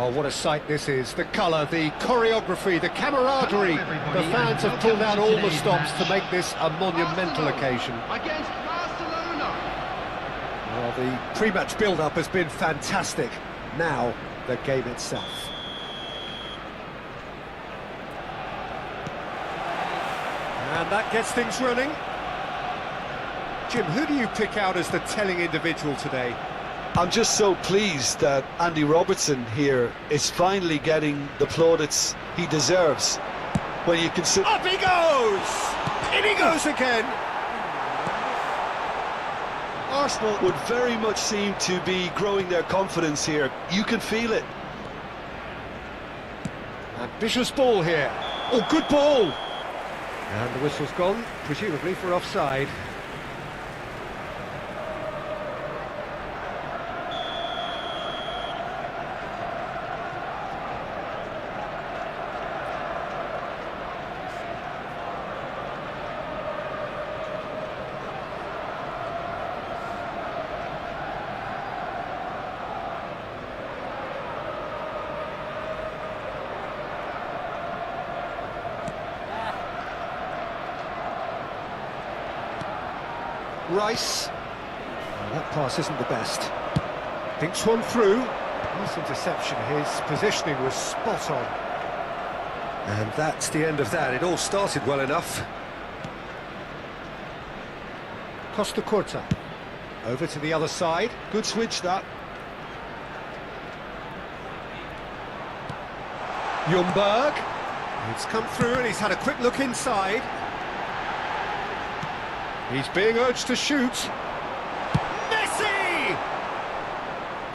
Oh, what a sight this is. The colour, the choreography, the camaraderie. The fans have pulled out all the stops to make this a monumental occasion. Against Barcelona. Well, the pre-match build-up has been fantastic. Now, the game itself. And that gets things running. Jim, who do you pick out as the telling individual today? I'm just so pleased that Andy Robertson here is finally getting the plaudits he deserves. When you consider... Up he goes! In he goes again! Arsenal would very much seem to be growing their confidence here. You can feel it. Ambitious ball here. Oh, good ball! And the whistle's gone, presumably for offside. Rice. Well, that pass isn't the best. Thinks one through. Nice interception. His positioning was spot on. And that's the end of that. It all started well enough. Costa Curta. Over to the other side. Good switch, that. Ljunberg. It's come through and he's had a quick look inside. He's being urged to shoot. Messi!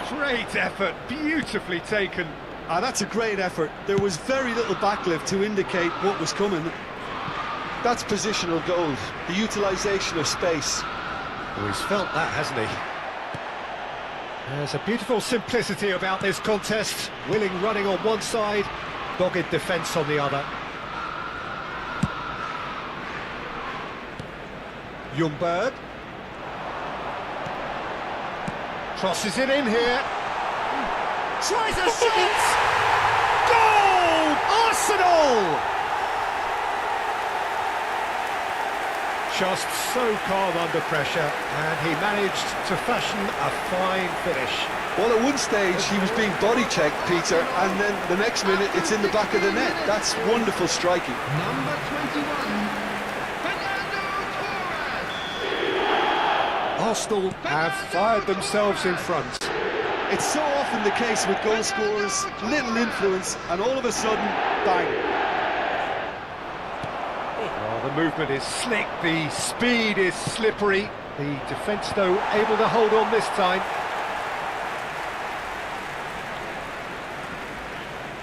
Great effort, beautifully taken. That's a great effort. There was very little backlift to indicate what was coming. That's positional goal, the utilisation of space. Well, he's felt that, hasn't he? There's a beautiful simplicity about this contest. Willing running on one side, dogged defence on the other. Ljunberg crosses it in here. Tries a shot! Goal! Arsenal! Just so calm under pressure, and he managed to fashion a fine finish. Well, at one stage he was being body checked, Peter, and then the next minute it's in the back of the net. That's wonderful striking. Number 21. Arsenal have fired themselves in front. It's so often the case with goal scorers, little influence, and all of a sudden, bang. Oh, the movement is slick, the speed is slippery. The defence, though, able to hold on this time.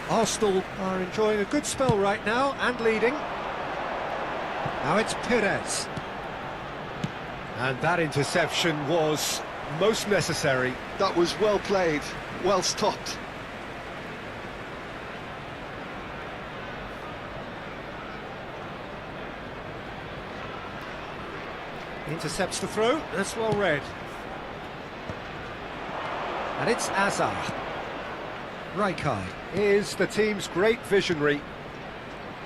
Arsenal are enjoying a good spell right now and leading. Now it's Perez. And that interception was most necessary. That was well played, well stopped. Intercepts the throw, that's well read. And it's Azar. Rijkaard is the team's great visionary.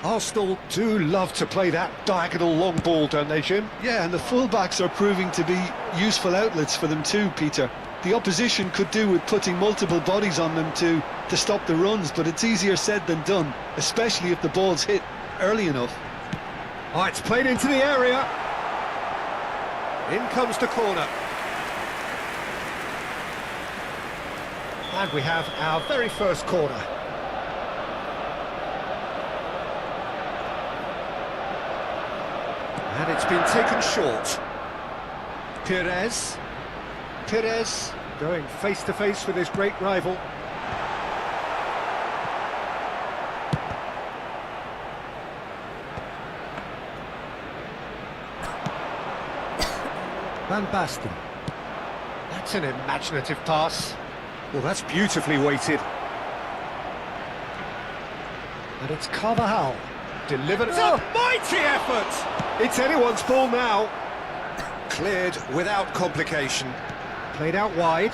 Arsenal do love to play that diagonal long ball, don't they, Jim? Yeah, and the full-backs are proving to be useful outlets for them too, Peter. The opposition could do with putting multiple bodies on them to stop the runs, but it's easier said than done, especially if the ball's hit early enough. Oh, it's played into the area. In comes the corner. And we have our very first corner. And it's been taken short. Perez going face-to-face with his great rival. Van Basten. That's an imaginative pass. Well, that's beautifully weighted. And it's Carvajal. Delivered. It's a mighty effort! It's anyone's ball now. Cleared without complication. Played out wide.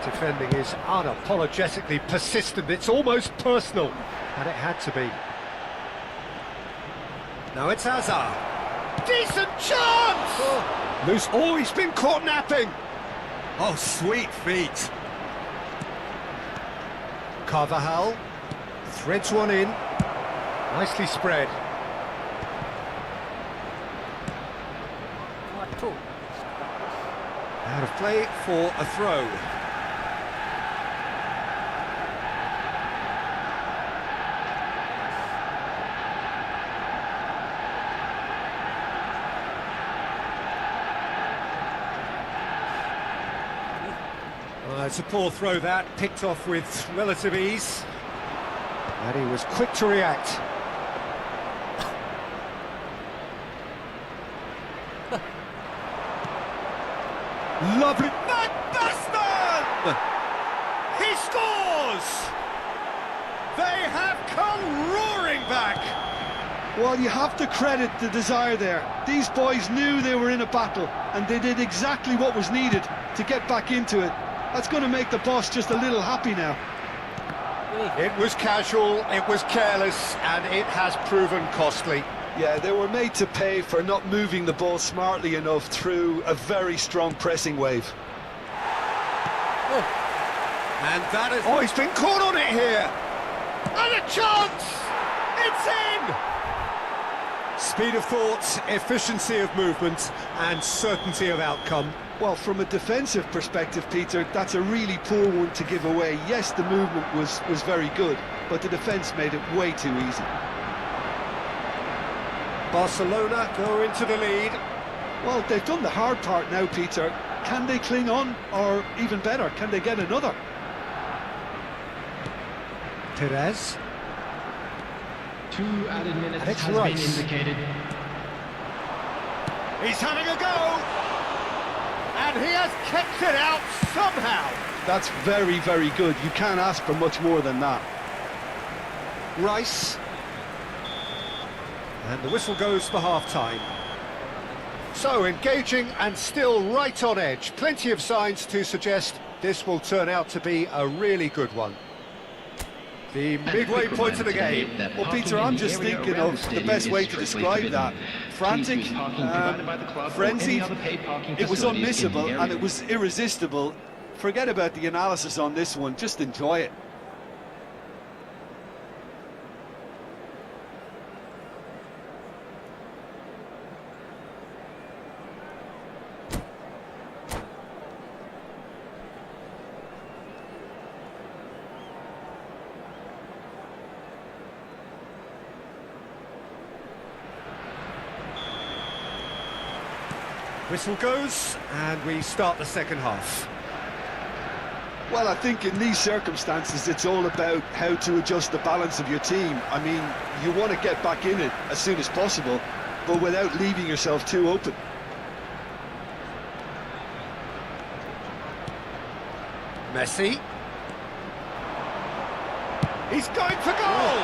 defending is unapologetically persistent. It's almost personal, and it had to be. Now it's Hazard. Decent chance! Oh, loose. Oh, he's been caught napping. Oh, sweet feet. Carvajal threads one in. Nicely spread. Out of play for a throw. It's a poor throw that, picked off with relative ease. And he was quick to react. Lovely. Van Basten! He scores! They have come roaring back! Well, you have to credit the desire there. These boys knew they were in a battle, and they did exactly what was needed to get back into it. That's going to make the boss just a little happy now. It was casual, it was careless, and it has proven costly. Yeah, they were made to pay for not moving the ball smartly enough through a very strong pressing wave. Oh. And that is... Oh, he's been caught on it here! And a chance! It's in! Speed of thought, efficiency of movement, and certainty of outcome. Well, from a defensive perspective, Peter, that's a really poor one to give away. Yes, the movement was very good, but the defence made it way too easy. Barcelona go into the lead. Well, they've done the hard part now, Peter. Can they cling on, or even better, can they get another? Torres. 2 added minutes Alex has Rice. been indicated. He's having a go! And he has kept it out somehow! That's very, very good. You can't ask for much more than that. Rice. And the whistle goes for half-time. So, engaging and still right on edge. Plenty of signs to suggest this will turn out to be a really good one. The midway point of the game. Well, Peter, I'm just thinking of the best way to describe that. Frantic, frenzied, it was unmissable and it was irresistible. Forget about the analysis on this one, just enjoy it. Whistle goes, and we start the second half. Well, I think in these circumstances, it's all about how to adjust the balance of your team. I mean, you want to get back in it as soon as possible, but without leaving yourself too open. Messi. He's going for goal!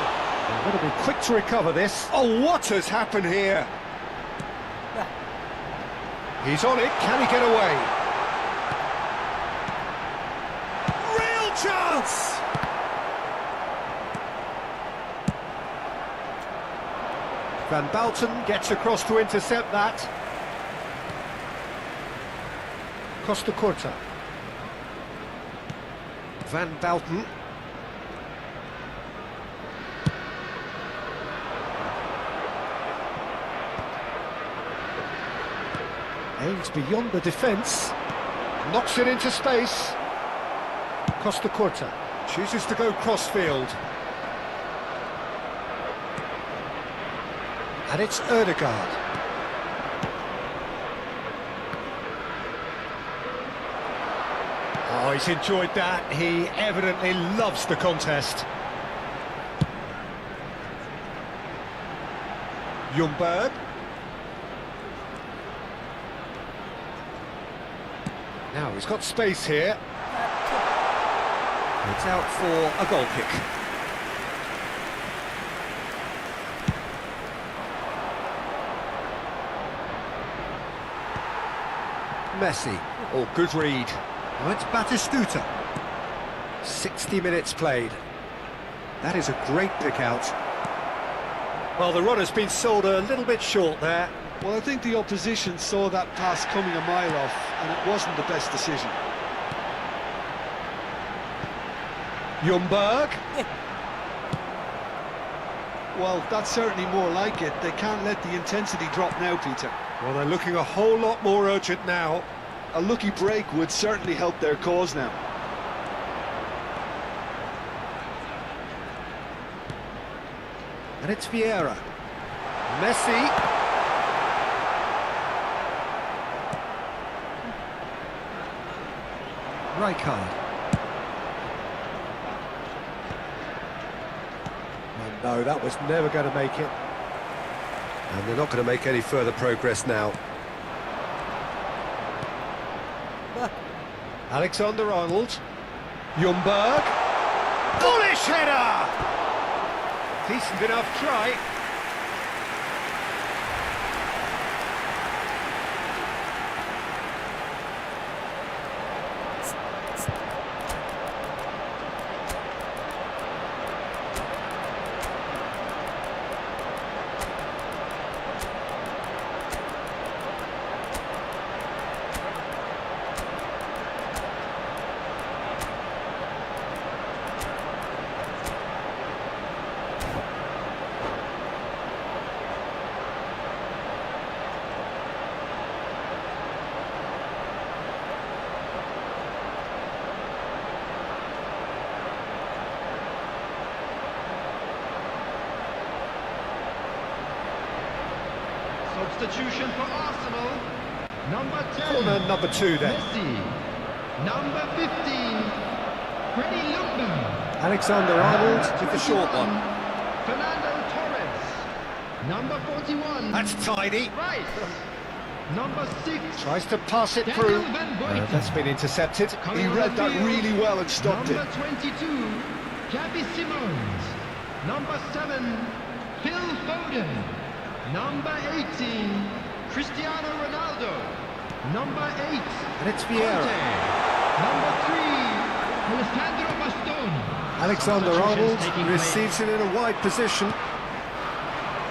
They're going to be quick to recover this. Oh, what has happened here? He's on it, can he get away? Real chance! Van Basten gets across to intercept that. Costa Corta. Van Basten. Aims beyond the defence, knocks it into space. Costa Corta chooses to go crossfield. And it's Ødegaard. Oh, he's enjoyed that. He evidently loves the contest. Ljunberg. Now he's got space here. It's out for a goal kick. Messi. Oh, good read. Now it's Batistuta. 60 minutes played. That is a great pick out. Well, the run has been sold a little bit short there. Well, I think the opposition saw that pass coming a mile off, and it wasn't the best decision. Ljunberg. Well, that's certainly more like it. They can't let the intensity drop now, Peter. Well, they're looking a whole lot more urgent now. A lucky break would certainly help their cause now. And it's Vieira. Messi. Rijkaard. Oh no, that was never going to make it. And they're not going to make any further progress now. Alexander-Arnold. Ljunberg. Bullish header! Decent enough try. Substitution for Arsenal. Number 10. Corner number 2 then. Messi. Number 15. Freddie Ljunberg. Alexander-Arnold with the short one. Fernando Torres. Number 41. That's tidy. Rice. Number 6. Tries to pass it through. That's been intercepted. He read that really well and stopped it. Number 22. Gabby Simons. Number 7. Phil Foden. Number 18, Cristiano Ronaldo. Number 8, And it's Vieira. Number 3, Alessandro Bastoni. Alexander-Arnold receives it in a wide position.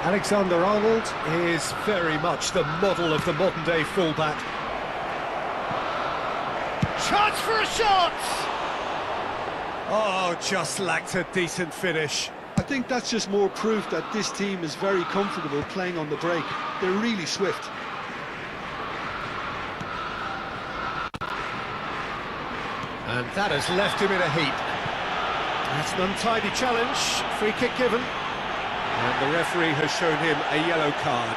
Alexander-Arnold is very much the model of the modern-day fullback. Chance for a shot! Oh, just lacked a decent finish. I think that's just more proof that this team is very comfortable playing on the break. They're really swift. And that has left him in a heap. That's an untidy challenge, free kick given. And the referee has shown him a yellow card.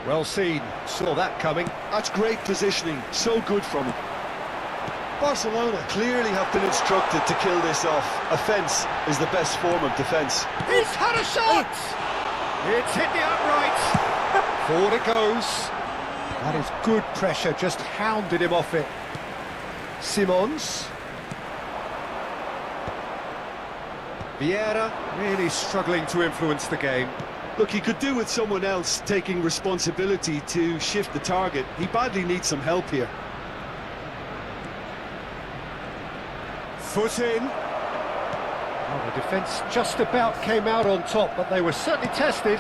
Well seen, saw that coming. That's great positioning, so good from him. Barcelona clearly have been instructed to kill this off. Offence is the best form of defence. He's had a shot! It's hit the upright. Forward it goes. That is good pressure, just hounded him off it. Simons. Vieira really struggling to influence the game. Look, he could do with someone else taking responsibility to shift the target. He badly needs some help here. Foot in. Oh, the defence just about came out on top, but they were certainly tested.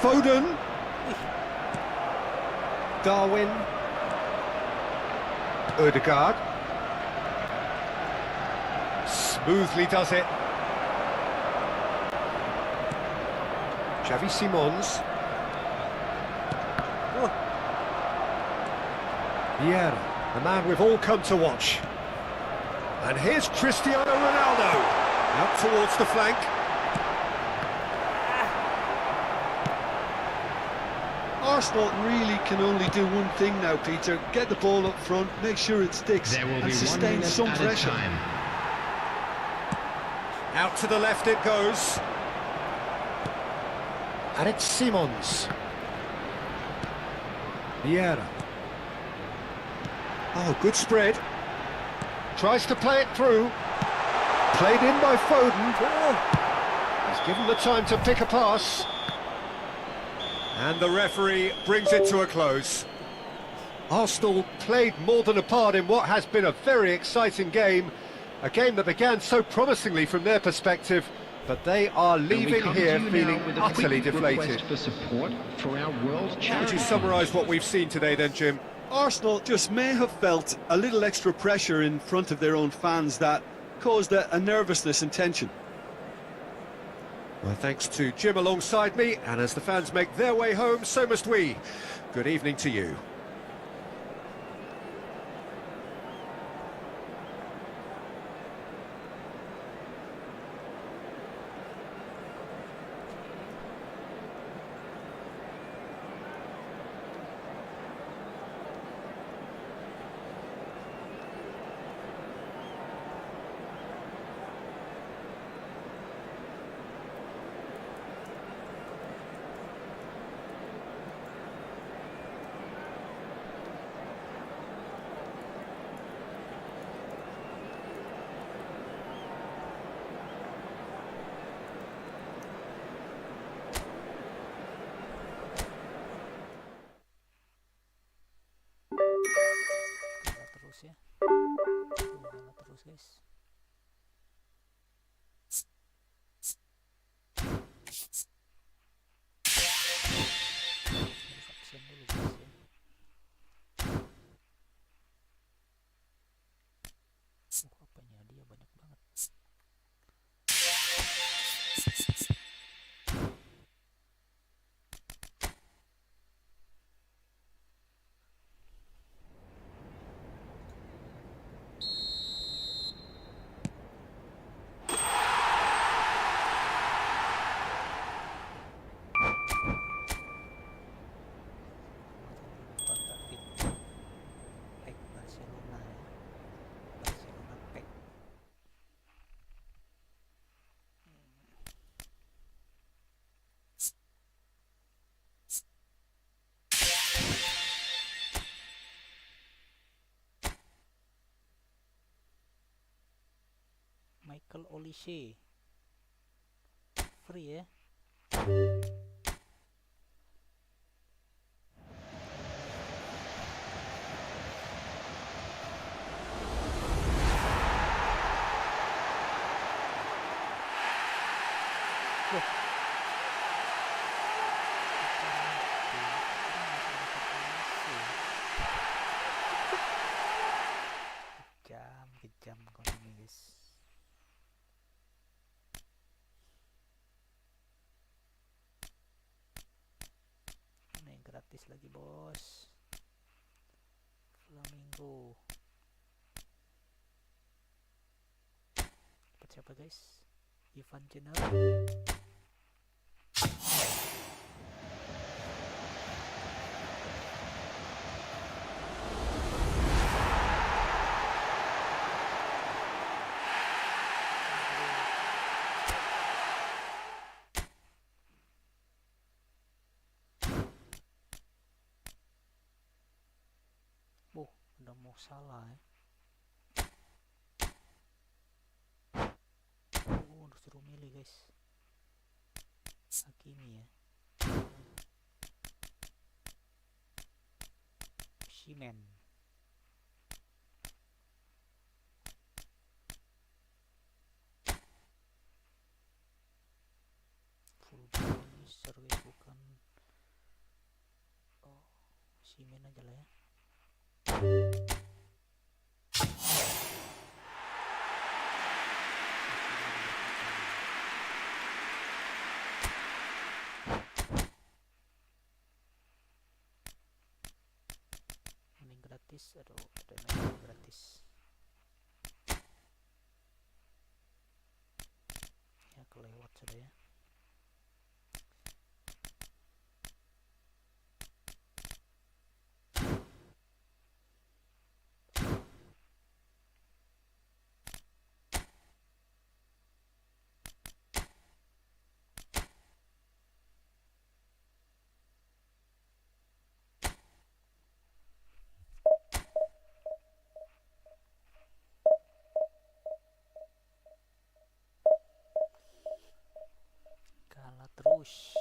Foden. Darwin. Ødegaard. Smoothly does it. Xavi Simons. Vieira, the man we've all come to watch. And here's Cristiano Ronaldo. Out towards the flank. Arsenal really can only do one thing now, Peter. Get the ball up front, make sure it sticks, There will and be 1 sustain minute some at a pressure. time. Out to the left it goes. And it's Simons. Vieira. Oh, good spread. Tries to play it through. Played in by Foden. He's given the time to pick a pass. And the referee brings it to a close. Arsenal played more than a part in what has been a very exciting game. A game that began so promisingly from their perspective, but they are leaving here feeling utterly deflated. For support for our world How would charity you summarise what we've seen today then, Jim? Arsenal just may have felt a little extra pressure in front of their own fans that caused a nervousness and tension. Well, thanks to Jim alongside me, and as the fans make their way home, so must we. Good evening to you. Terus ya, terus guys. Absen dulu guys ya. Apanya dia banyak banget. Michael Olise free ya. Kejam kalau ini guys. Ini gratis lagi bos. Flamingo. Dapat siapa guys? Ivan Jenner. Udah mau salah ya. Disuruh milih guys. Hakimi ya. Shimen. Full finisher guys, bukan. Oh, Shimen aja lah ya. Mending gratis, aduh ada gratis ya, kelewat sudah ya. terus.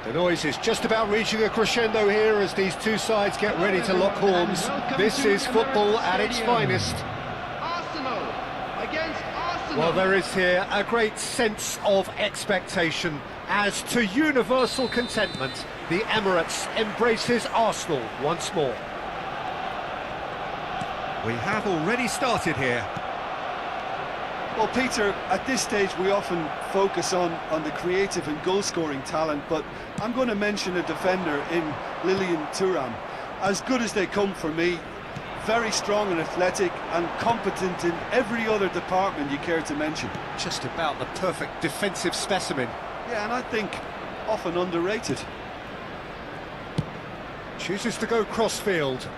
The noise is just about reaching a crescendo here as these two sides get ready to lock horns. This is football at its finest. Arsenal against Arsenal. Well, there is here a great sense of expectation. As to universal contentment, the Emirates embraces Arsenal once more. We have already started here. Well, Peter, at this stage we often focus on the creative and goal-scoring talent, but I'm going to mention a defender in Lilian Thuram. As good as they come for me, very strong and athletic and competent in every other department you care to mention. Just about the perfect defensive specimen. Yeah, and I think often underrated. Chooses to go cross-field.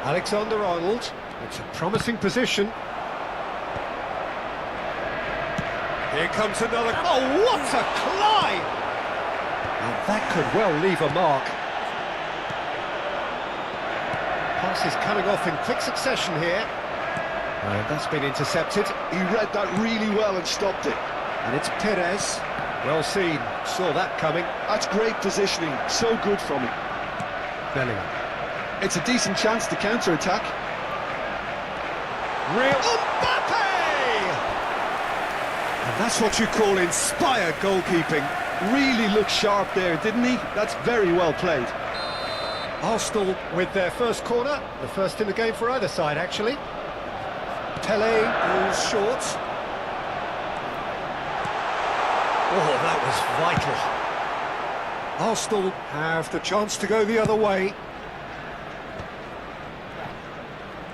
Alexander-Arnold. It's a promising position. Here comes another... Oh, what a climb! And that could well leave a mark. Pass is coming off in quick succession here. And that's been intercepted. He read that really well and stopped it. And it's Perez. Well seen. Saw that coming. That's great positioning. So good from him. Bellingham. It's a decent chance to counter-attack. Real Mbappe! And that's what you call inspired goalkeeping. Really looked sharp there, didn't he? That's very well played. Arsenal with their first corner, the first in the game for either side, actually. Pele goes short. Oh, that was vital. Arsenal have the chance to go the other way.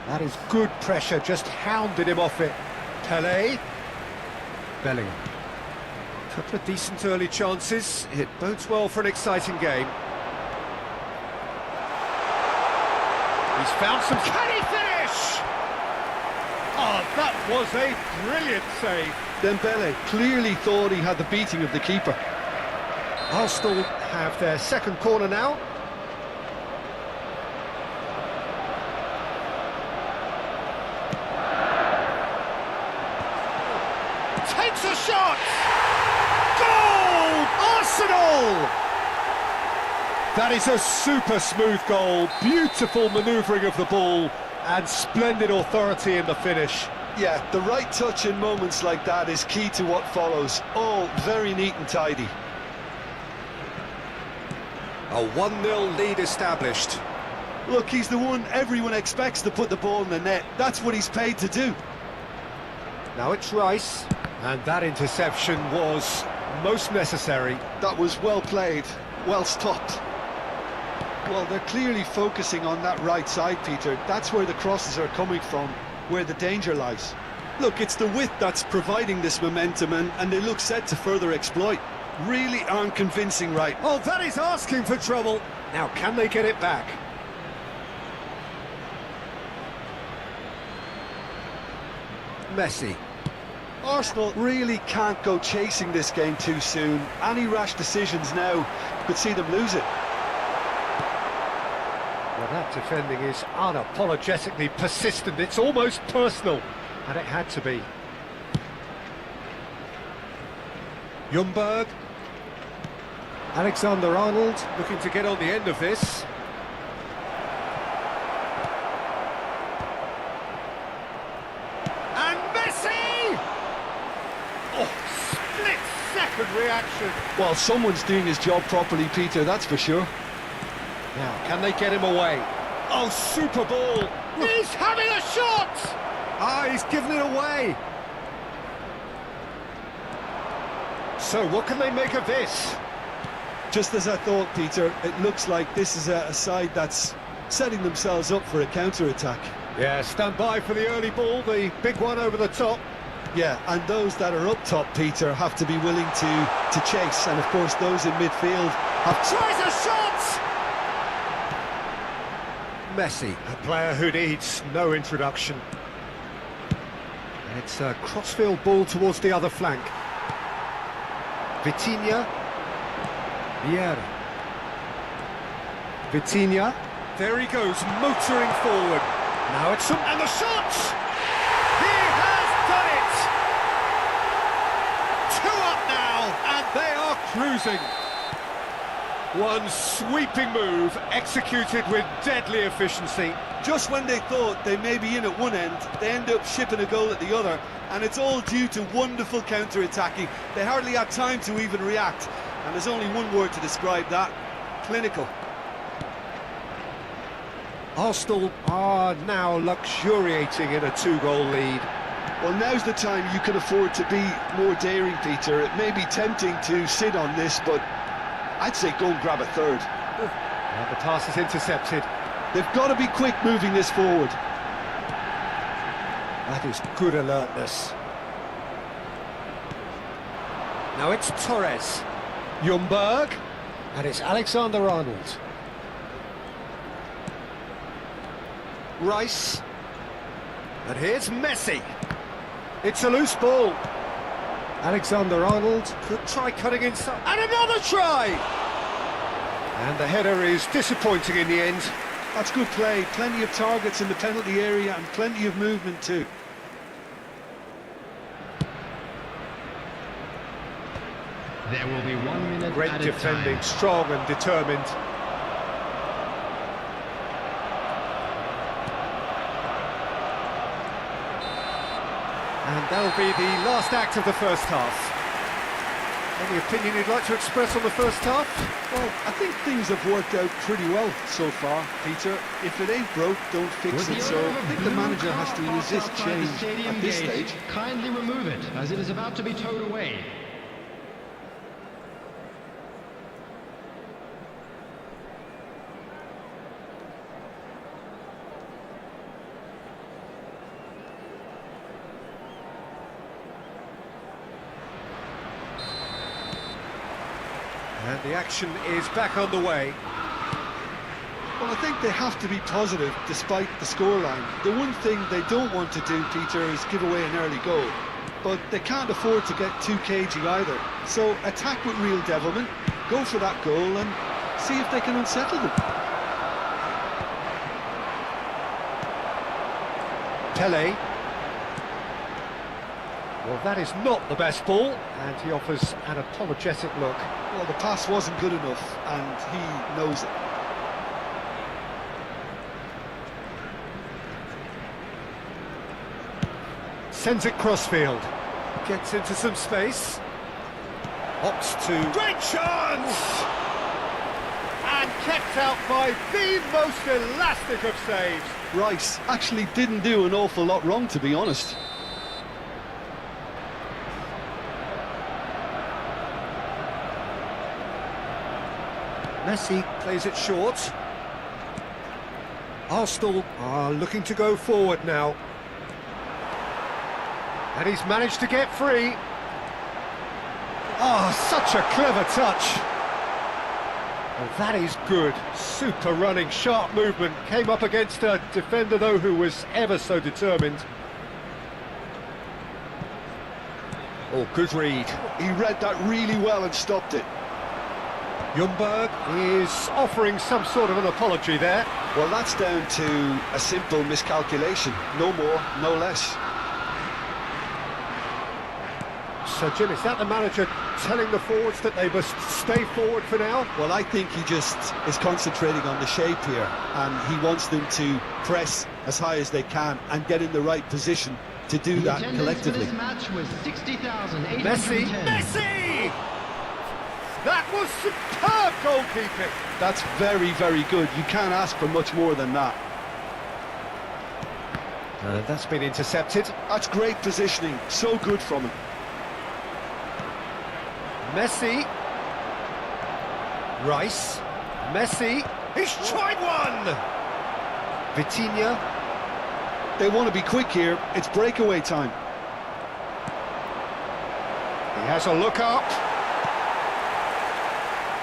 That is good pressure, just hounded him off it. Pele. Bellingham. Couple of decent early chances. It bodes well for an exciting game. He's found some... Can he finish? Oh, that was a brilliant save. Dembele clearly thought he had the beating of the keeper. Arsenal have their second corner now. Takes a shot! Goal! Arsenal! That is a super smooth goal, beautiful manoeuvring of the ball, and splendid authority in the finish. Yeah, the right touch in moments like that is key to what follows. All very neat and tidy. A 1-0 lead established. Look, he's the one everyone expects to put the ball in the net. That's what he's paid to do. Now it's Rice, and that interception was most necessary. That was well played, well stopped. Well, they're clearly focusing on that right side, Peter. That's where the crosses are coming from, where the danger lies. Look, it's the width that's providing this momentum, and they look set to further exploit. Really aren't convincing, right? Oh, that is asking for trouble. Now, can they get it back? Messi. Arsenal really can't go chasing this game too soon. Any rash decisions now could see them lose it. Well, that defending is unapologetically persistent. It's almost personal, and it had to be. Ljunberg. Alexander-Arnold looking to get on the end of this. And Messi! Oh, split-second reaction. Well, someone's doing his job properly, Peter, that's for sure. Now, can they get him away? Oh, super ball! He's having a shot! Ah, he's given it away. So, what can they make of this? Just as I thought, Peter, it looks like this is a side that's setting themselves up for a counter-attack. Yeah, stand by for the early ball, the big one over the top. Yeah, and those that are up top, Peter, have to be willing to chase. And, of course, those in midfield have... Tries a shot! Messi, a player who needs no introduction. And it's a crossfield ball towards the other flank. Vitinha. Vieira. Vitinha. There he goes, motoring forward. Now it's some... And the shot! He has done it! 2 up now, and they are cruising. One sweeping move, executed with deadly efficiency. Just when they thought they may be in at one end, they end up shipping a goal at the other, and it's all due to wonderful counter-attacking. They hardly had time to even react, and there's only one word to describe that: clinical. Arsenal are now luxuriating in a 2-goal lead. Well, now's the time you can afford to be more daring, Peter. It may be tempting to sit on this, but I'd say go and grab a third. And the pass is intercepted. They've got to be quick moving this forward. That is good alertness. Now it's Torres. Ljunberg. And it's Alexander-Arnold. Rice. And here's Messi. It's a loose ball. Alexander-Arnold could try cutting inside. And another try! And the header is disappointing in the end. That's good play. Plenty of targets in the penalty area and plenty of movement too. There will be 1 minute Great added defending, time. strong and determined. And that'll be the last act of the first half. Any opinion you'd like to express on the first half? Well, I think things have worked out pretty well so far, Peter. If it ain't broke, don't fix it. So I think the manager has to resist change at this stage. Kindly remove it, as it is about to be towed away. And the action is back underway. Well, I think they have to be positive despite the scoreline. The one thing they don't want to do, Peter, is give away an early goal. But they can't afford to get too cagey either. So attack with real devilment, go for that goal and see if they can unsettle them. Pele. Well, that is not the best ball, and he offers an apologetic look. Well, the pass wasn't good enough, and he knows it. Sends it crossfield. Gets into some space. Opts to... Great chance! And kept out by the most elastic of saves. Rice actually didn't do an awful lot wrong, to be honest. Messi plays it short. Arsenal are looking to go forward now. And he's managed to get free. Oh, such a clever touch. Well, that is good. Super running, sharp movement. Came up against a defender, though, who was ever so determined. Oh, good read. He read that really well and stopped it. Ljunberg is offering some sort of an apology there. Well, that's down to a simple miscalculation. No more, no less. So, Jim, is that the manager telling the forwards that they must stay forward for now? Well, I think he just is concentrating on the shape here, and he wants them to press as high as they can and get in the right position to do that collectively. This match was 60,810. Messi! That was superb goalkeeping. That's very, very good. You can't ask for much more than that. That's been intercepted. That's great positioning. So good from him. Messi. Rice. Messi. He's tried one! Vitinha. They want to be quick here. It's breakaway time. He has a look up.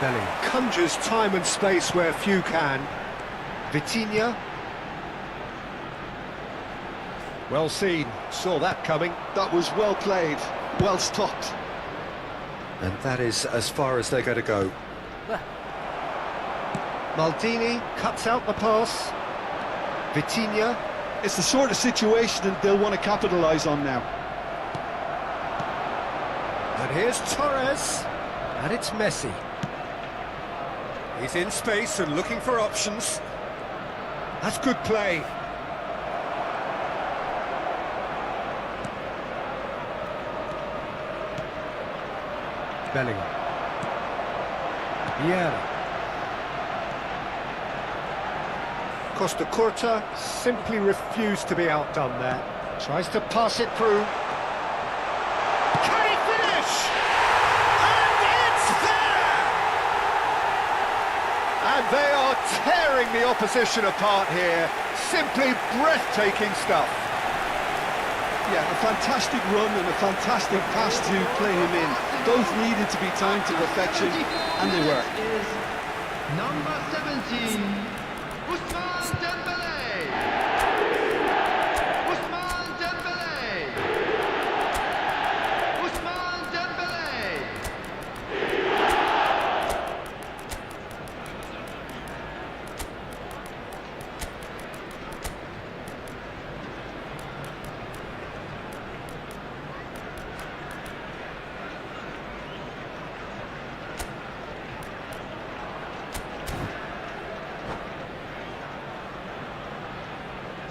Belling conjures time and space where few can. Vitinha. Well seen. Saw that coming. That was well played. Well stopped. And that is as far as they're going to go. Maldini cuts out the pass. Vitinha. It's the sort of situation that they'll want to capitalise on now. And here's Torres. And it's Messi. He's in space and looking for options. That's good play. Bellingham. Vieira. Costa Curta simply refused to be outdone there. Tries to pass it through. Can he finish? And it's there! And they are tearing the opposition apart here. Simply breathtaking stuff. Yeah, a fantastic run and a fantastic pass to play him in. Both needed to be timed to perfection, and they were. Is number 17, Ousmane Dembélé. Ousmane Dembélé. Ousmane Dembélé.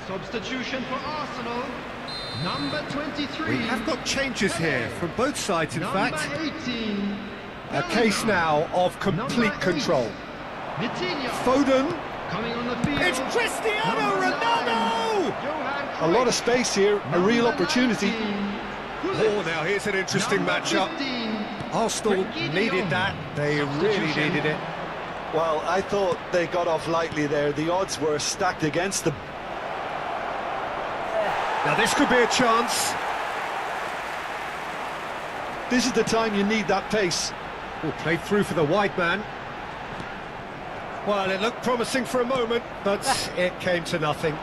Substitution for Arsenal, number 23. We have got changes here from both sides, in Number fact. 18. A case now of complete Number 8, control. Vitinha. Foden. Coming on the field. It's Cristiano Number 9, Ronaldo! Johan A lot of Cruyff. space here, a real Number opportunity. 19, Oh, now here's an interesting Number matchup. 15, Arsenal Frankie de needed Jong. that. They really Substitution. needed it. Well, I thought they got off lightly there. The odds were stacked against them. Now this could be a chance. This is the time you need that pace. Oh, played through for the wide man. Well, it looked promising for a moment, but it came to nothing.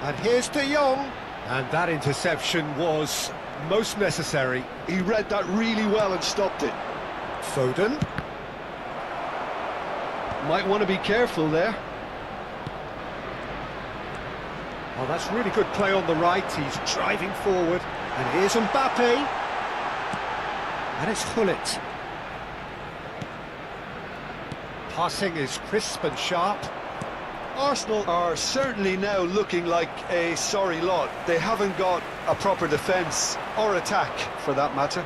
And here's De Jong. And that interception was most necessary. He read that really well and stopped it. Foden. Might want to be careful there. Oh, that's really good play on the right. He's driving forward. And here's Mbappe. And it's Gullit. Passing is crisp and sharp. Arsenal are certainly now looking like a sorry lot. They haven't got a proper defence or attack, for that matter.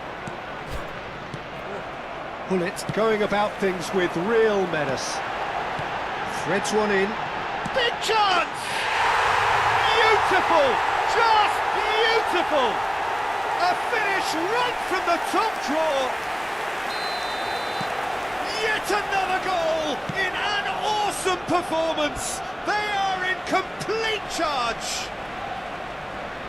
Gullit going about things with real menace. Threads one in. Big chance! Beautiful! Just beautiful! A finish right from the top draw. Yet another goal in an awesome performance. They are in complete charge.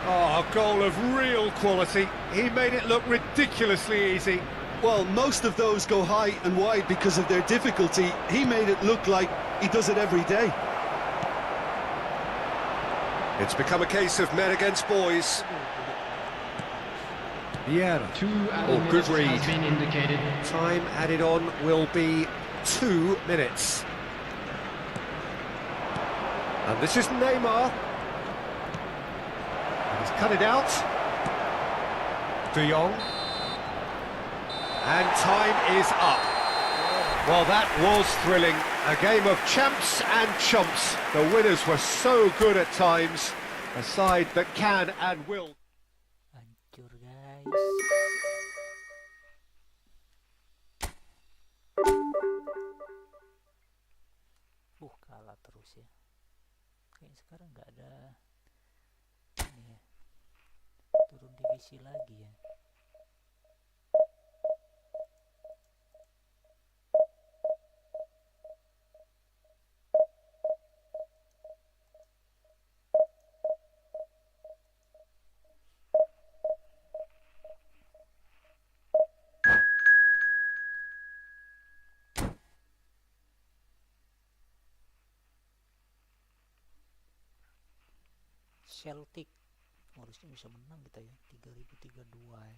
Oh, a goal of real quality. He made it look ridiculously easy. Well, most of those go high and wide because of their difficulty. He made it look like he does it every day. It's become a case of men against boys. Vieira. Oh, good read. has been indicated. Time added on will be 2 minutes. And this is Neymar. And he's cut it out. De Jong. And time is up. Well, that was thrilling. A game of champs and chumps. The winners were so good at times. A side that can and will. Hancur guys. Kalah terus ya. Kayaknya sekarang nggak ada ini ya, turun divisi lagi ya. Celtic harusnya bisa menang kita ya, 3032 ya.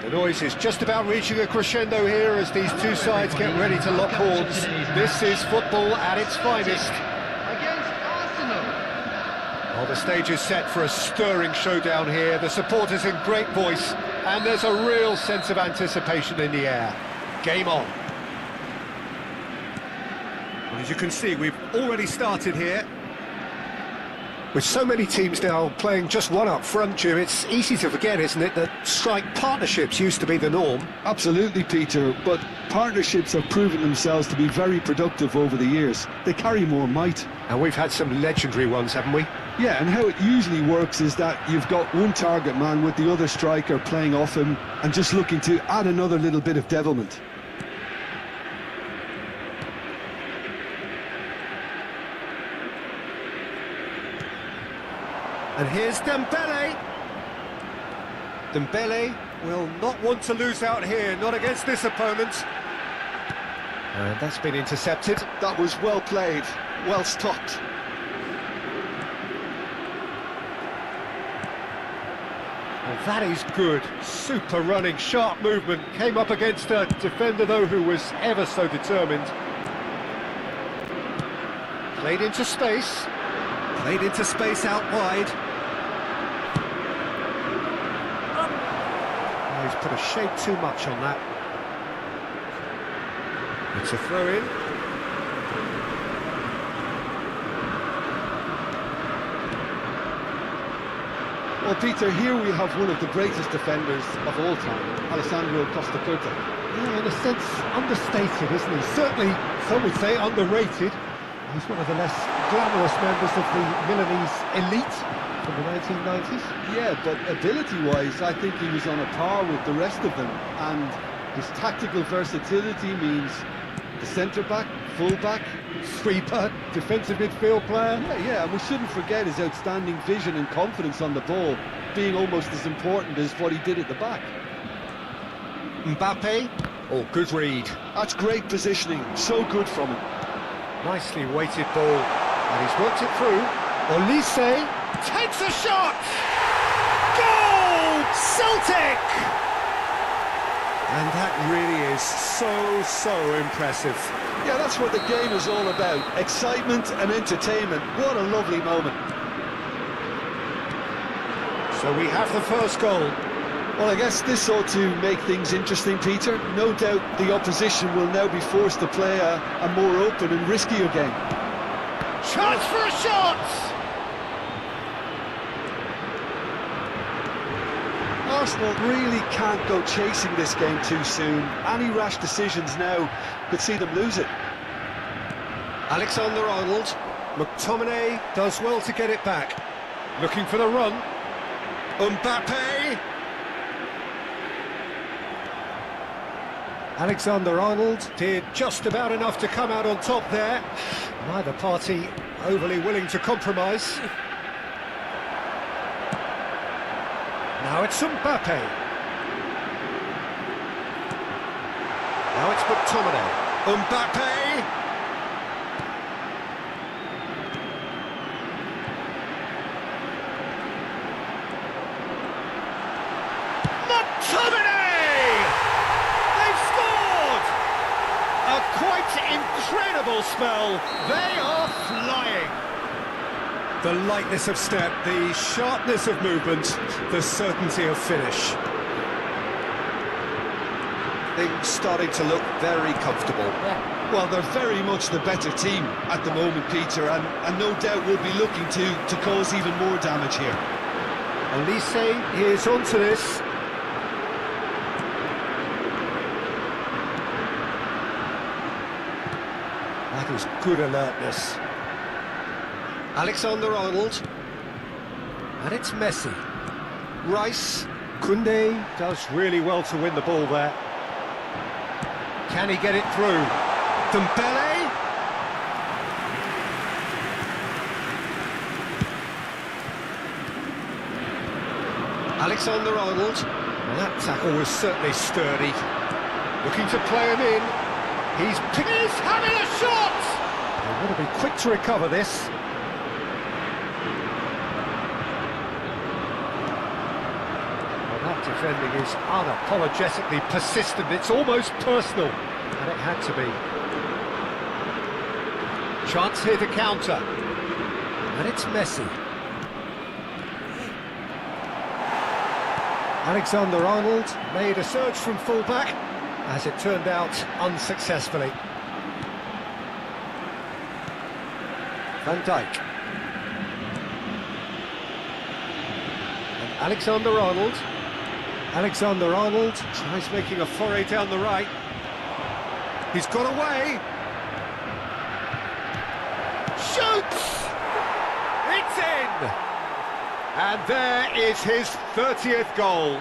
The noise is just about reaching a crescendo here as these two sides get ready to lock horns. This is football at its finest. Against Arsenal. Well, the stage is set for a stirring showdown here. The supporters in great voice, and there's a real sense of anticipation in the air. Game on. Well, as you can see, we've already started here. With so many teams now playing just one up front, Jim, it's easy to forget, isn't it, that strike partnerships used to be the norm. Absolutely, Peter, but partnerships have proven themselves to be very productive over the years. They carry more might. And we've had some legendary ones, haven't we? Yeah, and how it usually works is that you've got one target man with the other striker playing off him and just looking to add another little bit of devilment. And here's Dembele. Dembele will not want to lose out here, not against this opponent. And that's been intercepted. That was well played, well stopped. Well, that is good. Super running, sharp movement. Came up against a defender, though, who was ever so determined. Played into space. Played into space out wide. Oh, he's put a shade too much on that. It's a throw-in. Well, Peter, here we have one of the greatest defenders of all time, Alessandro Costa Curta. Yeah, in a sense, understated, isn't he? Certainly, some would say underrated. He's one of the less glamorous members of the Milanese elite. from the 1990s. Yeah, but ability-wise, I think he was on a par with the rest of them. And his tactical versatility means the centre-back, full-back, Sweeper, defensive midfield player. yeah, and we shouldn't forget his outstanding vision and confidence on the ball, being almost as important as what he did at the back. Mbappe. Oh, good read. That's great positioning, so good from him. Nicely weighted ball. And he's worked it through. Olise takes a shot! Goal! Celtic! And that really is so impressive. Yeah, that's what the game is all about. Excitement and entertainment. What a lovely moment. So we have the first goal. Well, I guess this ought to make things interesting, Peter. No doubt the opposition will now be forced to play a more open and riskier game. Chance for a shot! Arsenal really can't go chasing this game too soon. Any rash decisions now could see them lose it. Alexander-Arnold. McTominay does well to get it back. Looking for the run. Mbappe. Alexander-Arnold did just about enough to come out on top there. Neither party overly willing to compromise. Now it's Mbappe. Now it's McTominay. Mbappe. McTominay! They've scored! A quite incredible spell. They are flying. The lightness of step, the sharpness of movement, the certainty of finish. Things starting to look very comfortable. Well, they're very much the better team at the moment, Peter, and no doubt will be looking to cause even more damage here. Olise is onto this. That is good alertness. Alexander-Arnold. And it's Messi. Rice. Koundé does really well to win the ball there. Can he get it through? Dembele. Alexander-Arnold. Well, that tackle was certainly sturdy. Looking to play him in. He's having a shot! They want to be quick to recover this. Defending is unapologetically persistent. It's almost personal, and it had to be. Chance here to counter, and it's Messi. Alexander-Arnold made a surge from fullback, as it turned out unsuccessfully. Van Dijk. And Alexander-Arnold. Alexander-Arnold tries making a foray down the right. He's got away. Shoots! It's in! And there is his 30th goal.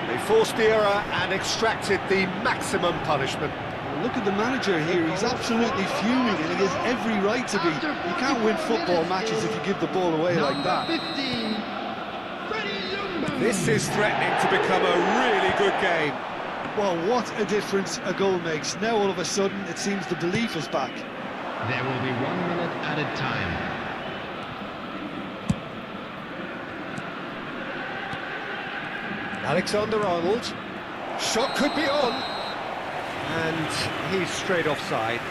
They forced the error and extracted the maximum punishment. Look at the manager here, he's absolutely fuming and he has every right to be. You can't win football matches if you give the ball away like that. 15. This is threatening to become a really good game. Well, what a difference a goal makes. Now all of a sudden it seems the belief is back. There will be 1 minute added time. Alexander-Arnold. Shot could be on. And he's straight offside.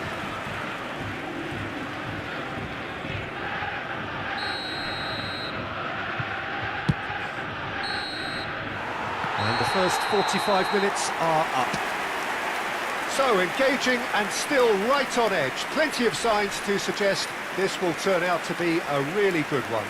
And the first 45 minutes are up. So engaging and still right on edge. Plenty of signs to suggest this will turn out to be a really good one.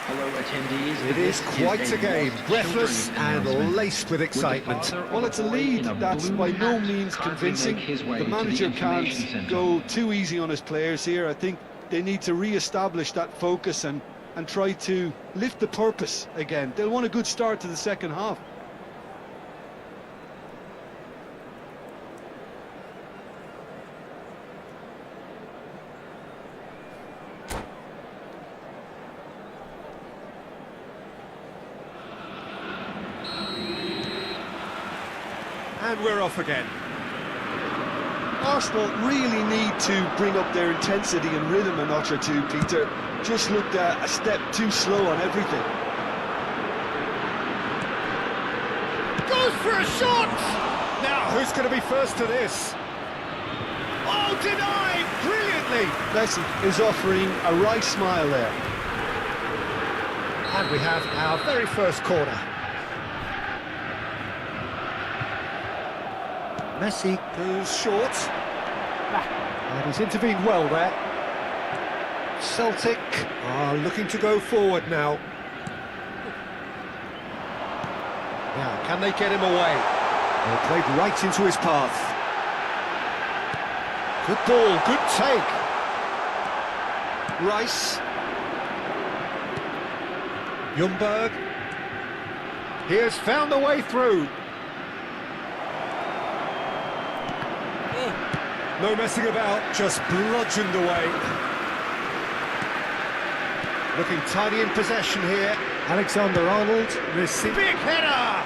Hello, attendees. It is quite a game, breathless and laced with excitement. Well, it's a lead that's by no means convincing. The manager can't go too easy on his players here. I think They need to re-establish that focus and try to lift the purpose again. They'll want a good start to the second half. And we're off again. Arsenal really need to bring up their intensity and rhythm a notch or two, Peter. Just looked a step too slow on everything. Goes for a shot! Now, who's going to be first to this? Oh, denied! Brilliantly! Messi is offering a right smile there. And we have our very first corner. Messi goes short. And he's intervened well there. Celtic are looking to go forward now. Now, can they get him away? They played right into his path. Good ball, good take. Rice. Ljunberg. He has found the way through. No messing about, just bludgeoned away. Looking tidy in possession here. Alexander-Arnold receives. Big header!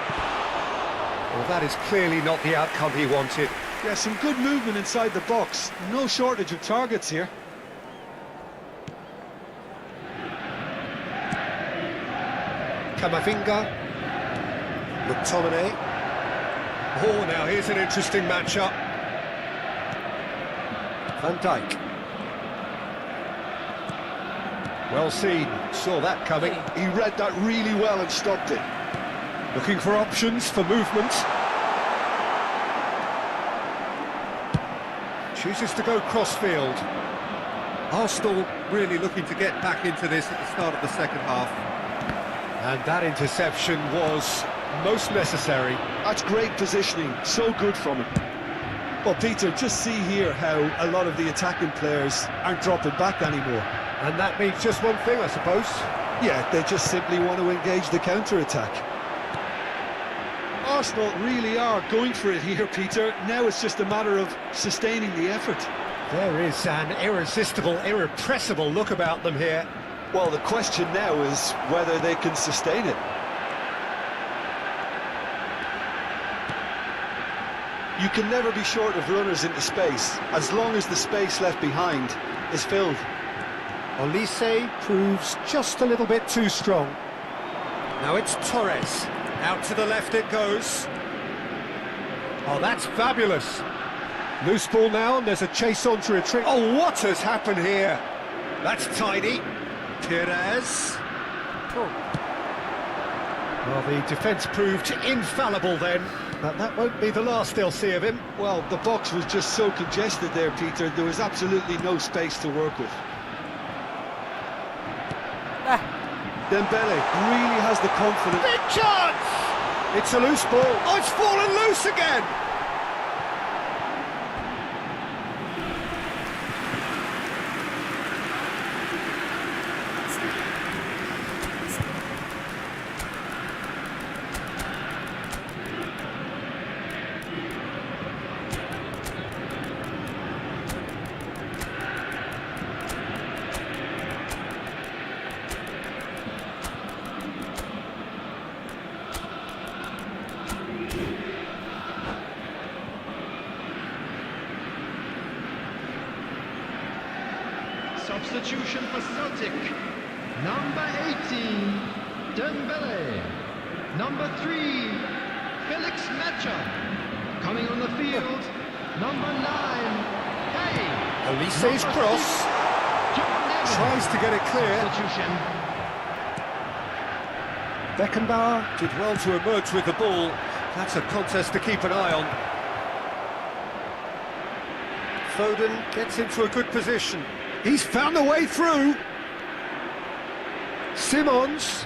Well, that is clearly not the outcome he wanted. Yeah, some good movement inside the box. No shortage of targets here. Camavinga. McTominay. Oh, now here's an interesting matchup. Van Dijk. Well seen, saw that coming. He read that really well and stopped it. Looking for options for movement. Chooses to go crossfield. Arsenal really looking to get back into this at the start of the second half. And that interception was most necessary. That's great positioning, so good from him. Well, Peter, just see here how a lot of the attacking players aren't dropping back anymore. And that means just one thing, I suppose. Yeah, they just simply want to engage the counter-attack. Arsenal really are going for it here, Peter. Now it's just a matter of sustaining the effort. There is an irresistible, irrepressible look about them here. Well, the question now is whether they can sustain it. You can never be short of runners into space, as long as the space left behind is filled. Olise proves just a little bit too strong. Now it's Torres. Out to the left it goes. Oh, that's fabulous. Loose ball now, and there's a chase on to retreat. Oh, what has happened here? That's tidy. Torres. Well, the defence proved infallible then, but that won't be the last they'll see of him. Well, the box was just so congested there, Peter. There was absolutely no space to work with. Dembele really has the confidence. Big chance! It's a loose ball. Oh, it's fallen loose again! Substitution for Celtic. Number 18, Dembele. Number 3, Felix Mecha. Coming on the field, number 9, Hey. Olise's cross. Tries to get it clear. Substitution. Beckenbauer did well to emerge with the ball. That's a contest to keep an eye on. Foden gets into a good position. He's found a way through. Simons.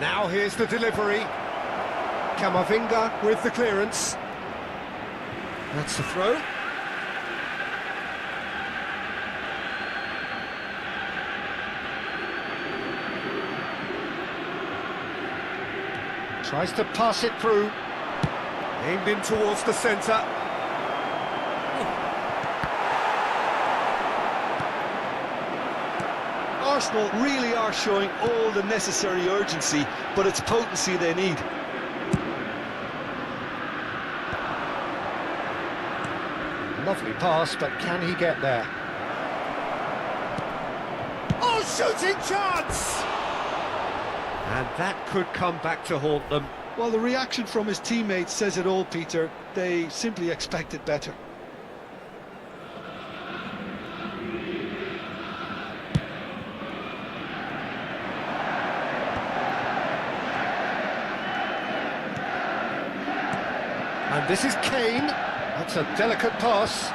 Now here's the delivery. Camavinga with the clearance. That's the throw. Tries to pass it through. Aimed in towards the centre. Arsenal really are showing all the necessary urgency, but it's potency they need. Lovely pass, but can he get there? Oh, shooting chance! And that could come back to haunt them. Well, the reaction from his teammates says it all, Peter. They simply expected better. And this is Kane. That's a delicate pass.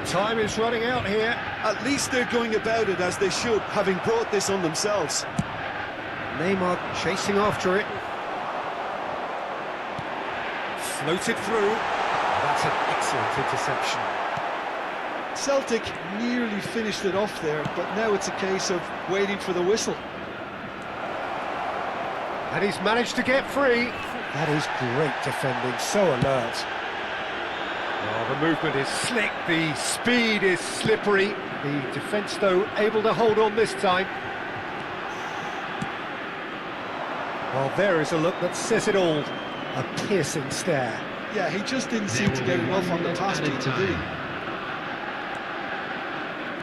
Time is running out here. At least they're going about it as they should, having brought this on themselves. Neymar chasing after it. Floated through. That's an excellent interception. Celtic nearly finished it off there, but now it's a case of waiting for the whistle. And he's managed to get free. That is great defending, so alert. Oh, the movement is slick, the speed is slippery. The defence, though, able to hold on this time. Well, there is a look that says it all. A piercing stare. Yeah, he just didn't seem to get enough on the pass to do.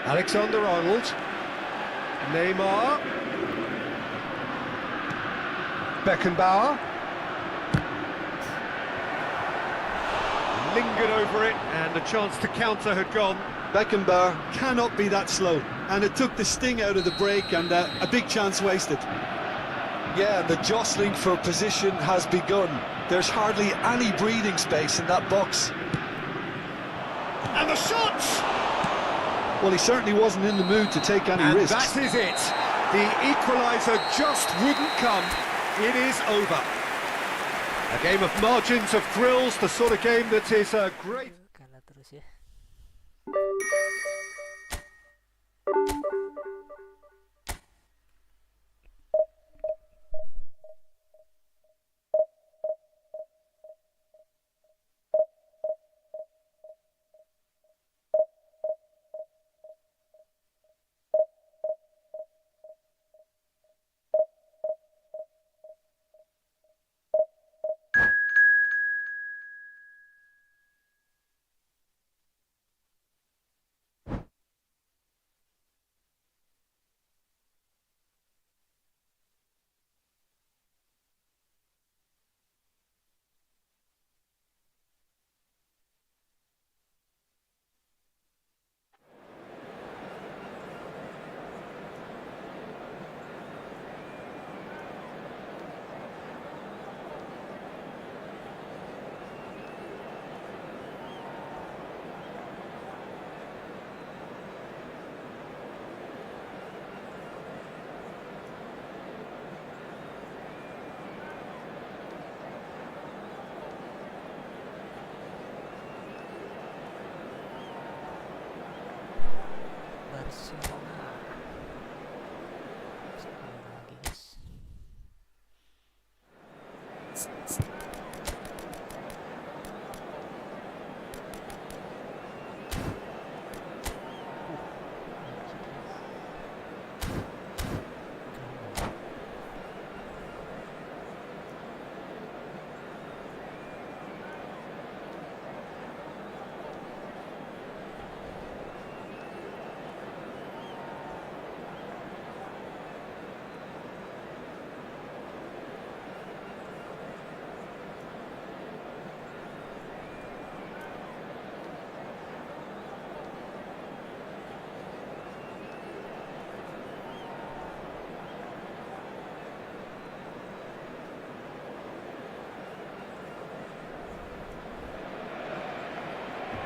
Alexander-Arnold. Neymar. Beckenbauer. Lingered over it, and the chance to counter had gone. Beckenbauer cannot be that slow, and it took the sting out of the break, and a big chance wasted. Yeah, the jostling for position has begun. There's hardly any breathing space in that box. And the shot! Well, he certainly wasn't in the mood to take any risks. And that is it. The equaliser just wouldn't come. It is over. A game of margins, of thrills, the sort of game that is a great... Kalah terus ya. Barcelona. Sekali lagi, guys.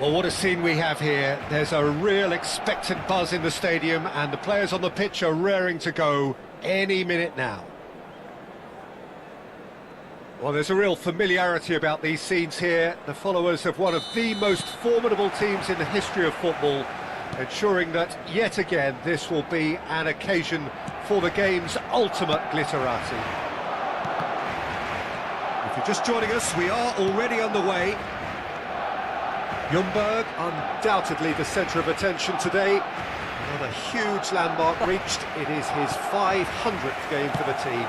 Well, what a scene we have here. There's a real expectant buzz in the stadium, and the players on the pitch are raring to go any minute now. Well, there's a real familiarity about these scenes here. The followers of one of the most formidable teams in the history of football, ensuring that, yet again, this will be an occasion for the game's ultimate glitterati. If you're just joining us, we are already underway. Ljunberg, undoubtedly the centre of attention today. Another huge landmark reached. It is his 500th game for the team.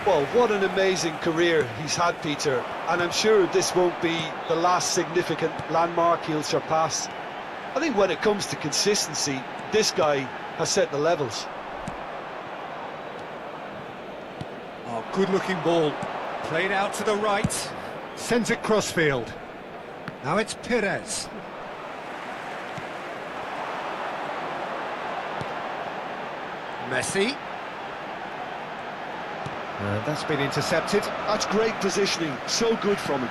Well, what an amazing career he's had, Peter, and I'm sure this won't be the last significant landmark he'll surpass. I think when it comes to consistency, this guy has set the levels. Oh, good-looking ball. Played out to the right. Sends it crossfield. Now it's Perez. Messi. That's been intercepted. That's great positioning, so good from him.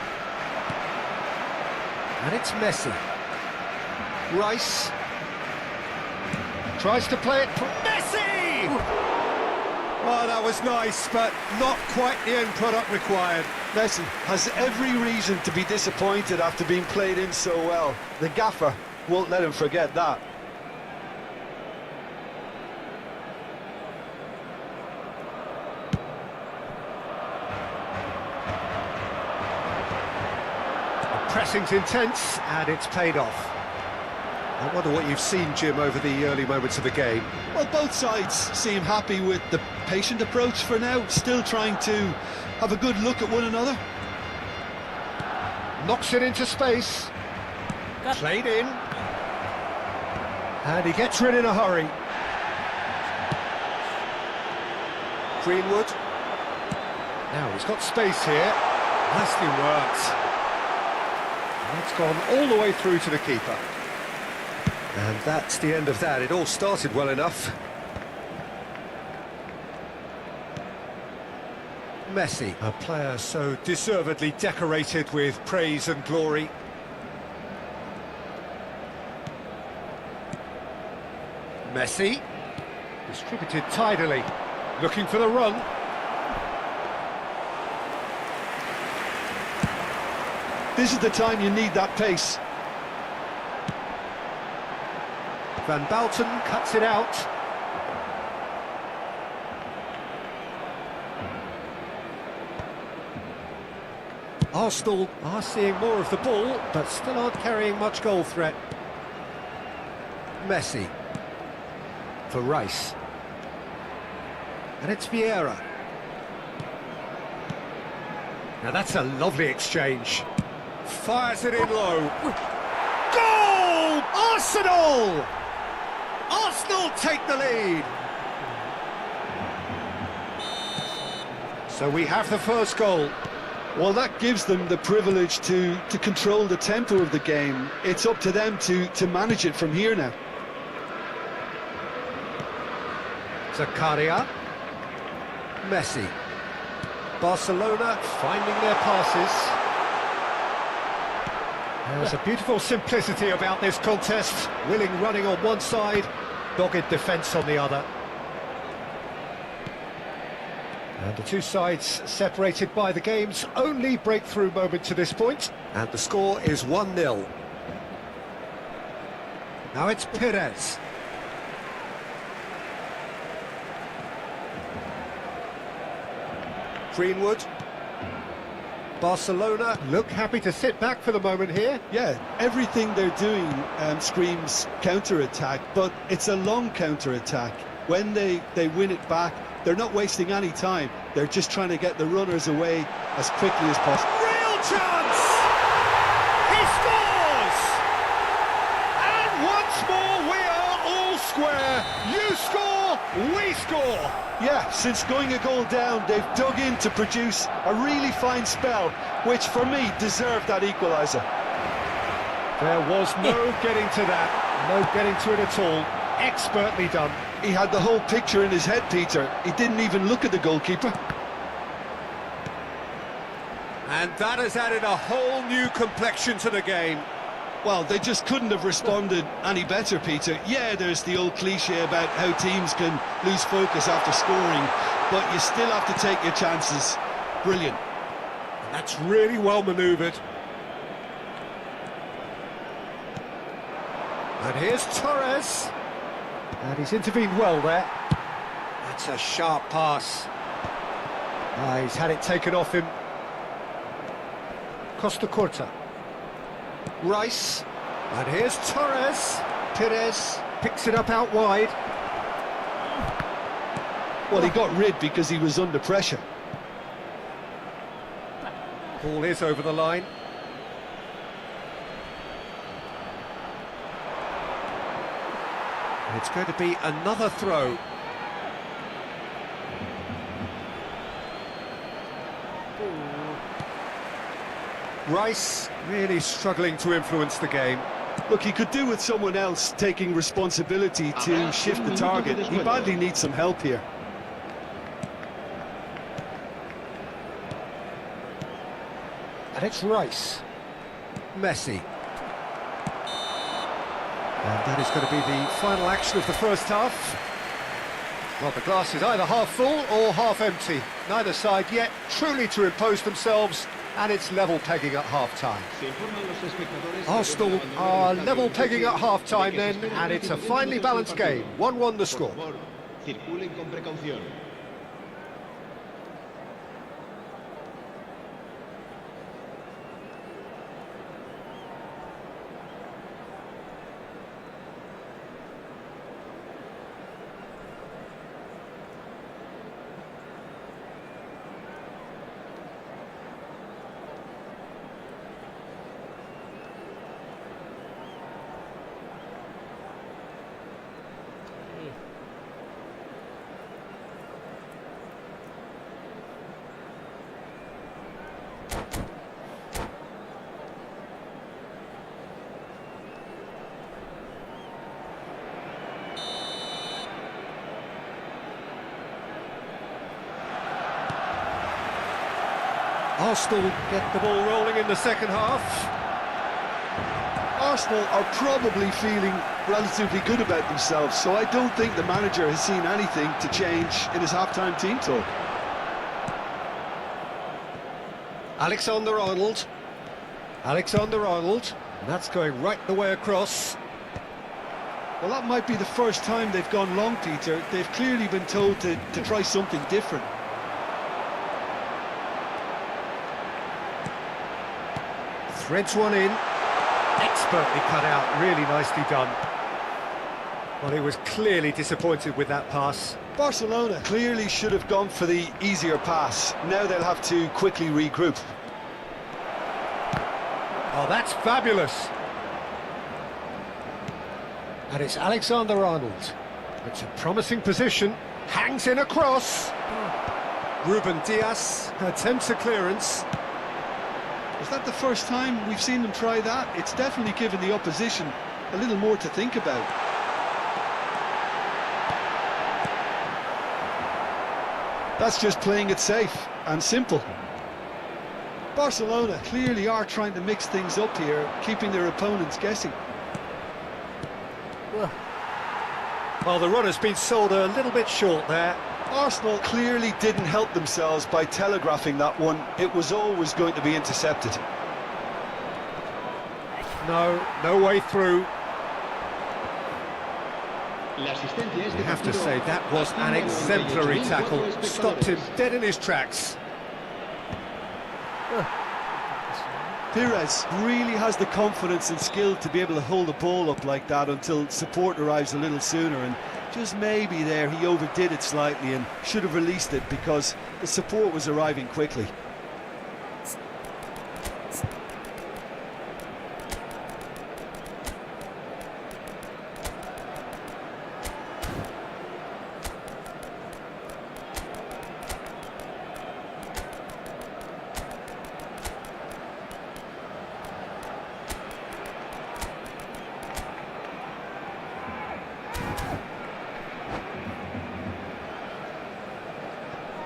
And it's Messi. Rice. Tries to play it for Messi! Oh, that was nice, but not quite the end product required. Messi has every reason to be disappointed after being played in so well. The gaffer won't let him forget that. The pressing's intense, and it's paid off. I wonder what you've seen, Jim, over the early moments of the game. Well, both sides seem happy with the patient approach for now, still trying to have a good look at one another. Knocks it into space. Played in. And he gets rid in a hurry. Greenwood. Now he's got space here. Nicely worked. And it's gone all the way through to the keeper. And that's the end of that. It all started well enough. Messi, a player so deservedly decorated with praise and glory. Messi, distributed tidily, looking for the run. This is the time you need that pace. Van Balten cuts it out. Arsenal are seeing more of the ball, but still aren't carrying much goal threat. Messi. For Rice. And it's Vieira. Now that's a lovely exchange. Fires it in low. Goal! Arsenal! Arsenal take the lead. So we have the first goal. Well, that gives them the privilege to control the tempo of the game. It's up to them to manage it from here now. Zakaria. Messi. Barcelona finding their passes. There's a beautiful simplicity about this contest. Willing running on one side, dogged defence on the other. And the two sides separated by the game's only breakthrough moment to this point. And the score is 1-0. Now it's Perez. Greenwood. Barcelona look happy to sit back for the moment here. Yeah, everything they're doing screams counter-attack, but it's a long counter-attack. When they win it back, they're not wasting any time. They're just trying to get the runners away as quickly as possible. Real chance! He scores! And once more we are all square. You score, we score. Yeah, since going a goal down, they've dug in to produce a really fine spell, which for me deserved that equaliser. There was no getting to that, no getting to it at all. Expertly done. He had the whole picture in his head, Peter. He didn't even look at the goalkeeper. And that has added a whole new complexion to the game. Well, they just couldn't have responded any better, Peter. Yeah, there's the old cliche about how teams can lose focus after scoring, but you still have to take your chances. Brilliant. That's really well manoeuvred. And here's Torres. And he's intervened well there. That's a sharp pass. He's had it taken off him. Costa Corta. Rice. And here's Torres. Perez picks it up out wide. Well, he got rid because he was under pressure. Ball is over the line. It's going to be another throw. Rice really struggling to influence the game. Look, he could do with someone else taking responsibility to shift the target. He badly needs some help here. And it's Rice. Messi. And that is going to be the final action of the first half. Well, the glass is either half full or half empty. Neither side yet truly to impose themselves, and it's level pegging at half-time. Arsenal are level pegging at half-time then, and it's a finely balanced game. 1-1 the score. Circulen con precaución. Arsenal get the ball rolling in the second half. Arsenal are probably feeling relatively good about themselves, so I don't think the manager has seen anything to change in his half-time team talk. Alexander-Arnold. Alexander-Arnold. And that's going right the way across. Well, that might be the first time they've gone long, Peter. They've clearly been told to try something different. Threads one in. Expertly cut out, really nicely done. Well, he was clearly disappointed with that pass. Barcelona clearly should have gone for the easier pass. Now they'll have to quickly regroup. Oh, that's fabulous. And it's Alexander-Arnold. It's a promising position. Hangs in across. Ruben Diaz attempts a clearance. Is that the first time we've seen them try that? It's definitely given the opposition a little more to think about. That's just playing it safe and simple. Barcelona clearly are trying to mix things up here, keeping their opponents guessing. Well, the run has been sold a little bit short there. Arsenal clearly didn't help themselves by telegraphing that one. It was always going to be intercepted. No way through. You have to say that was an exemplary tackle. Stopped him dead in his tracks. Perez really has the confidence and skill to be able to hold the ball up like that until support arrives a little sooner, and just maybe there he overdid it slightly and should have released it because the support was arriving quickly.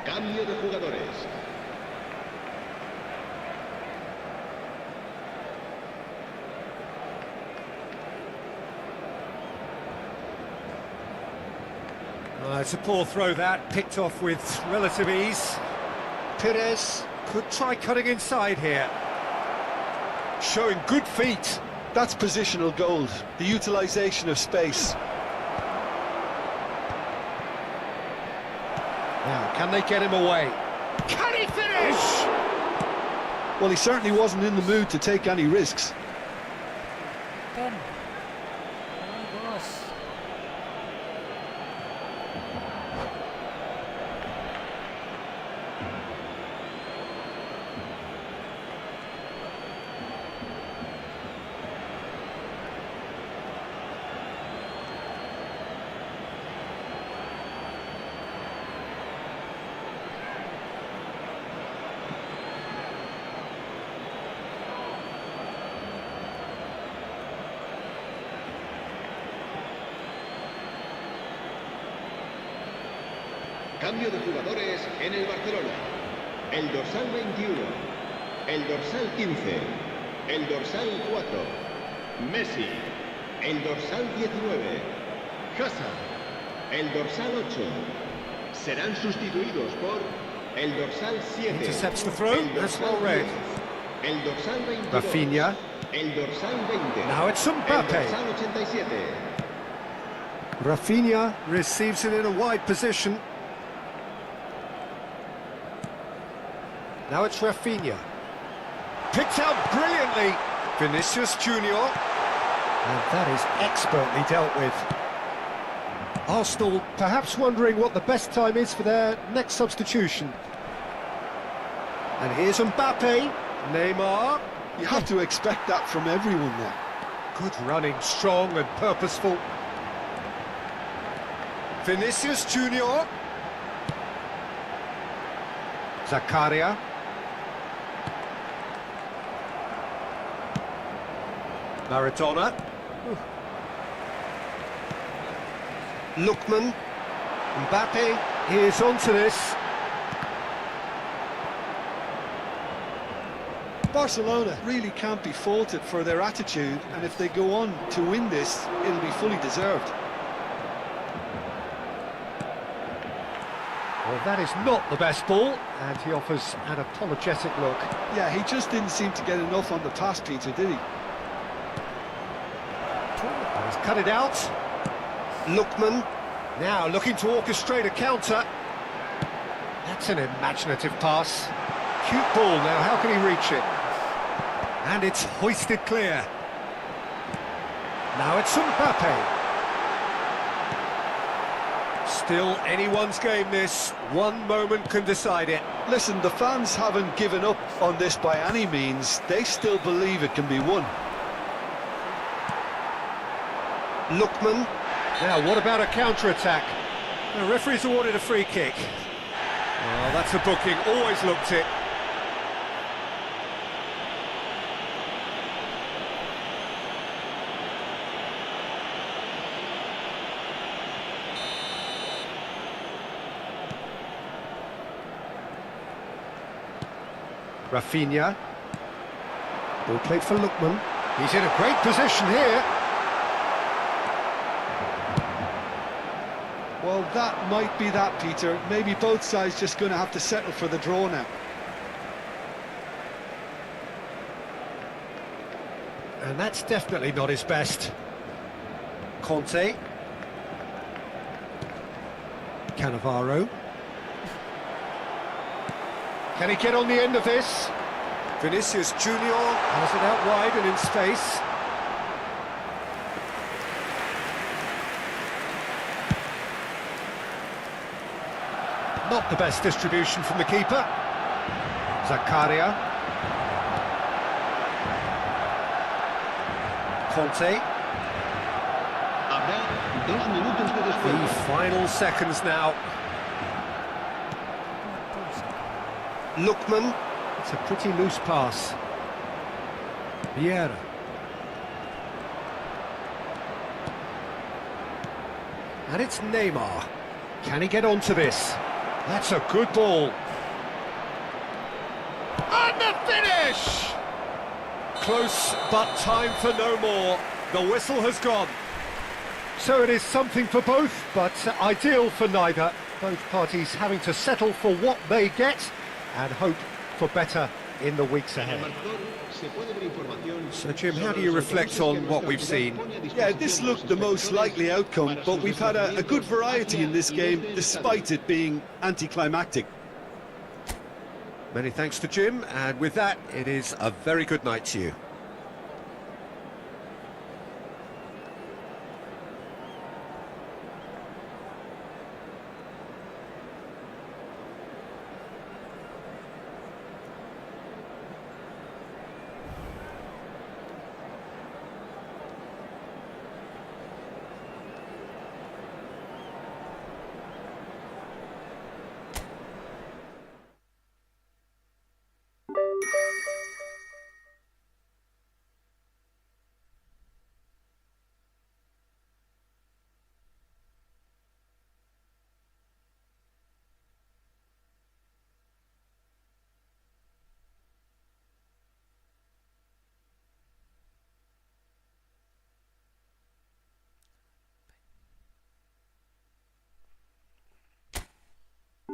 Cambio de jugadores. It's a poor throw that, picked off with relative ease. Perez Could try cutting inside here. Showing good feet. That's positional gold, the utilisation of space. Now, can they get him away? Can he finish? Well, he certainly wasn't in the mood to take any risks. Pen. Ay, boss. Cambio de jugadores en el Barcelona. El dorsal 21, el dorsal 15, el dorsal 4, Messi, el dorsal 19, Hazard, el dorsal 8. Serán sustituidos por el dorsal 7. Intercepts the throw, that's well read. El dorsal 22. Rafinha. El dorsal 20. Now it's Mbappe. El dorsal 87. Rafinha receives it in a wide position. Now it's Rafinha. Picked out brilliantly. Vinicius Junior. And that is expertly dealt with. Arsenal perhaps wondering what the best time is for their next substitution. And here's Mbappe. Neymar. You have to expect that from everyone there. Good running, strong and purposeful. Vinicius Junior. Zakaria. Maradona. Lookman. Mbappe is onto this. Barcelona really can't be faulted for their attitude, and if they go on to win this, it'll be fully deserved. Well, that is not the best ball, and he offers an apologetic look. Yeah, he just didn't seem to get enough on the pass, Peter, did he? And he's cut it out. Lookman now looking to orchestrate a counter. That's an imaginative pass. Cute ball now, how can he reach it? And it's hoisted clear. Now it's Mbappe. Still anyone's game this. One moment can decide it. Listen, the fans haven't given up on this by any means. They still believe it can be won. Lookman. Now, what about a counter-attack? The referee's awarded a free kick. Well, that's a booking. Always looked it. Rafinha. Ball played for Lookman. He's in a great position here. Well, that might be that, Peter. Maybe both sides just going to have to settle for the draw now. And that's definitely not his best. Conte. Cannavaro. Can he get on the end of this? Vinicius Junior has it out wide and in space. Not the best distribution from the keeper. Zakaria. Conte. Habrá 2 minutos de descuento. The final seconds now. Lookman. It's a pretty loose pass. Vieira. And it's Neymar. Can he get onto this? That's a good ball. And the finish! Close, but time for no more. The whistle has gone. So it is something for both, but ideal for neither. Both parties having to settle for what they get and hope for better in the weeks En el ahead. marcador se puede ver información. So, Jim, how do sobre you los reflect autobuses que on what nuestra we've ciudad seen? pone a Yeah, disposición this de looked los the most espectadores likely outcome, para but sus we've had a good desplazamientos variety hacia in this y game, desde el despite estadio. it being anticlimactic. Many thanks to Jim, and with that, it is a very good night to you.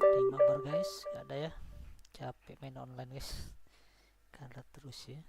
Game over guys, gak ada ya. Capek main online guys. Kalah terus ya.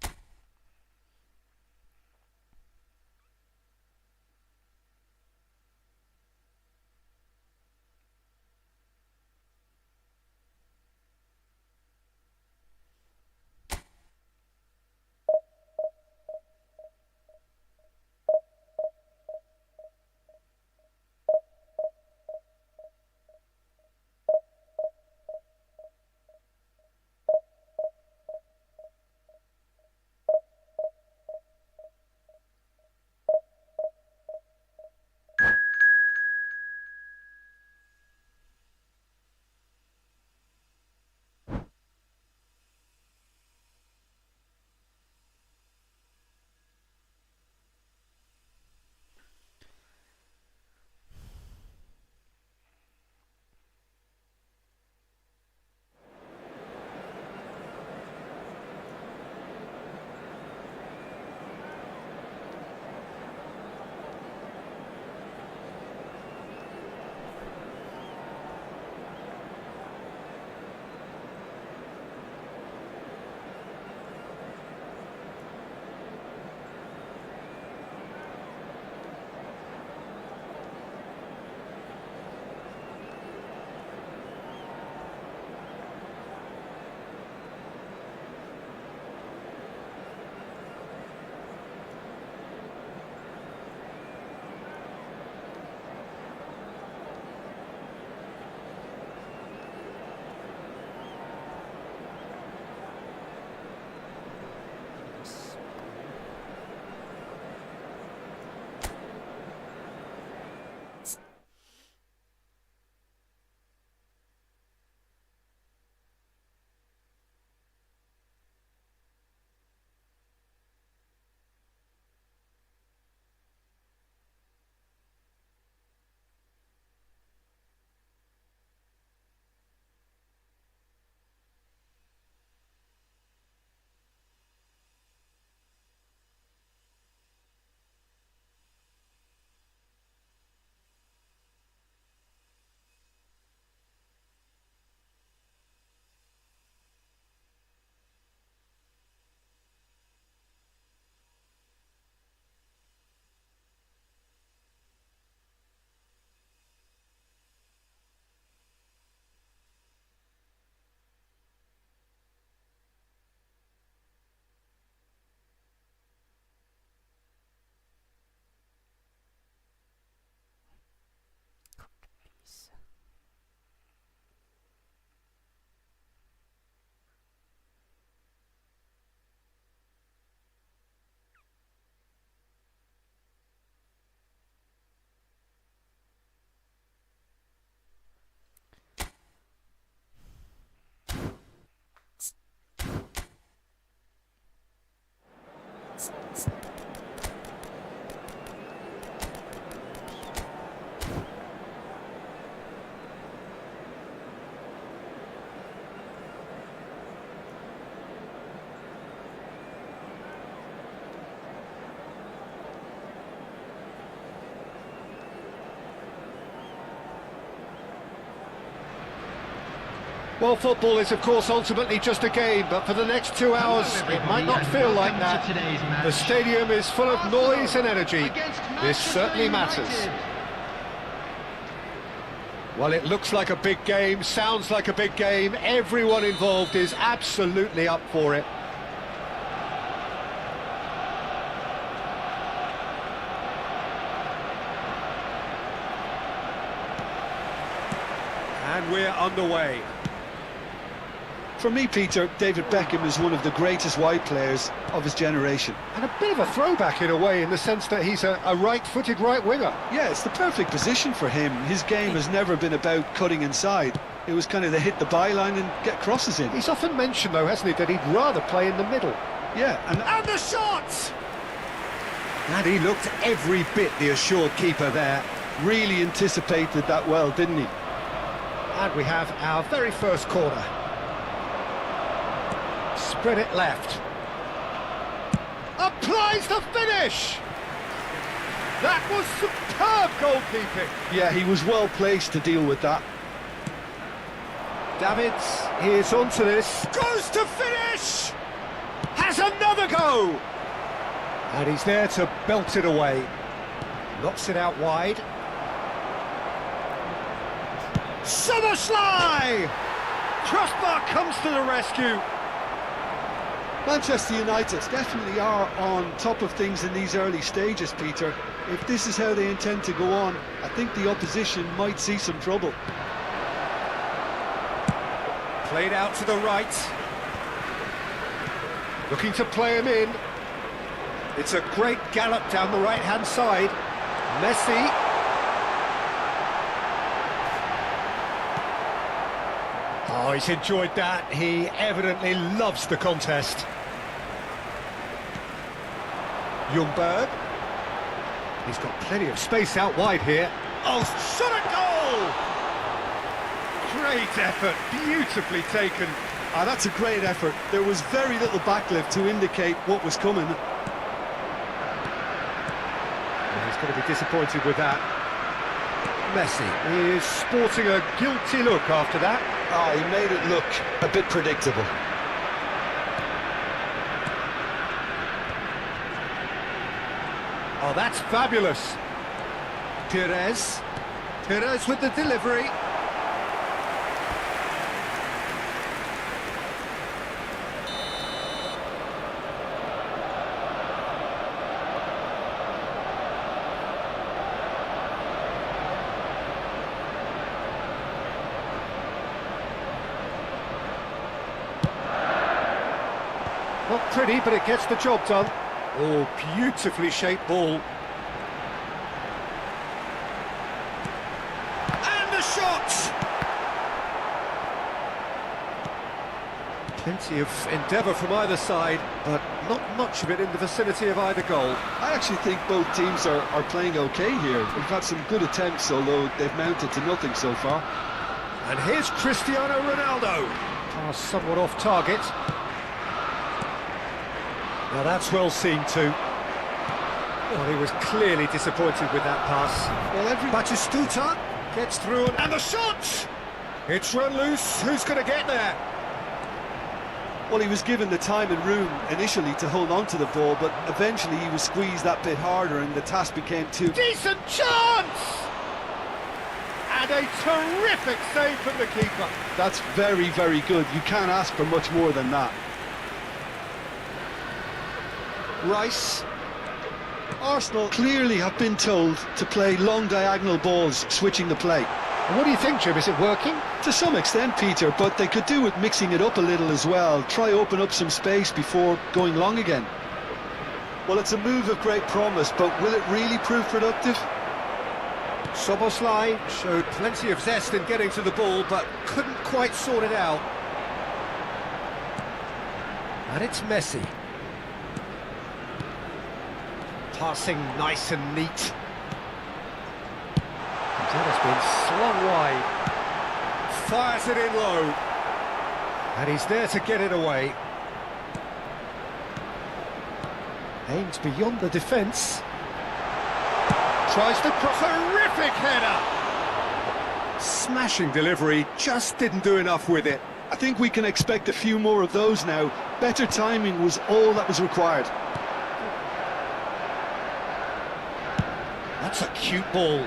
Bisa. Well, football is, of course, ultimately just a game, but for the next 2 hours, it might not feel like that. The stadium is full of noise and energy. This certainly matters. Well, it looks like a big game, sounds like a big game. Everyone involved is absolutely up for it. And we're underway. For me, Peter, David Beckham is one of the greatest wide players of his generation. And a bit of a throwback in a way, in the sense that he's a right-footed right winger. Yeah, it's the perfect position for him. His game has never been about cutting inside. It was kind of the hit the byline and get crosses in. He's often mentioned, though, hasn't he, that he'd rather play in the middle. Yeah, and the shot! And he looked every bit the assured keeper there. really anticipated that well, didn't he? And we have our very first corner. Spread it left. Applies the finish! That was superb goalkeeping. Yeah, he was well placed to deal with that. Davids is onto this. Goes to finish! Has another go! And he's there to belt it away. Knocks it out wide. Summerslide! Crossbar comes to the rescue. Manchester United definitely are on top of things in these early stages, Peter. If this is how they intend to go on, I think the opposition might see some trouble. Played out to the right. Looking to play him in. It's a great gallop down the right-hand side. Messi. Oh, he's enjoyed that. He evidently loves the contest. Ljunberg. He's got plenty of space out wide here. Oh, shot a goal! Great effort, beautifully taken. Ah, that's a great effort. There was very little backlift to indicate what was coming. And he's going to be disappointed with that. Messi is sporting a guilty look after that. Ah, he made it look a bit predictable. Oh, that's fabulous. Torres with the delivery. Not pretty, but it gets the job done. Oh, beautifully shaped ball. And the shot! Plenty of endeavour from either side, but not much of it in the vicinity of either goal. I actually think both teams are playing okay here. We've had some good attempts, although they've mounted to nothing so far. And here's Cristiano Ronaldo. Pass somewhat off target. Now that's well seen too. Well, he was clearly disappointed with that pass. Well, Batistuta gets through and the shot! It's run loose. Who's going to get there? Well, he was given the time and room initially to hold on to the ball, but eventually he was squeezed that bit harder and the task became too... Decent chance! And a terrific save from the keeper. That's very, very good. You can't ask for much more than that. Rice. Arsenal clearly have been told to play long diagonal balls, switching the play. And what do you think, Jim? Is it working? To some extent, Peter, but they could do with mixing it up a little as well. Try open up some space before going long again. Well, it's a move of great promise, but will it really prove productive? Szoboszlai showed plenty of zest in getting to the ball, but couldn't quite sort it out. And it's Messi. Passing nice and neat. That has been slung wide. Fires it in low. And he's there to get it away. Aims beyond the defence. Tries to cross. Terrific header! Smashing delivery, just didn't do enough with it. I think we can expect a few more of those now. Better timing was all that was required. That's a cute ball.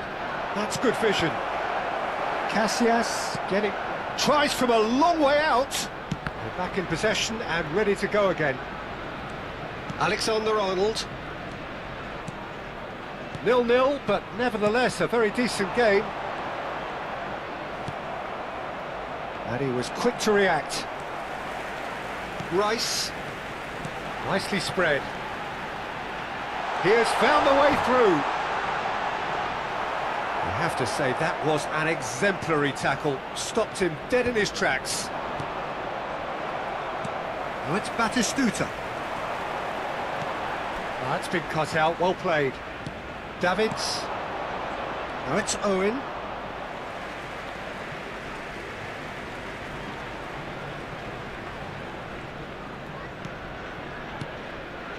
That's good vision. Casillas getting... tries from a long way out. They're back in possession and ready to go again. Alexander-Arnold. 0-0, but nevertheless a very decent game. And he was quick to react. Rice. Nicely spread. He has found the way through. I have to say, that was an exemplary tackle. Stopped him dead in his tracks. Now it's Batistuta. That's been cut out, well played. Davids. Now it's Owen.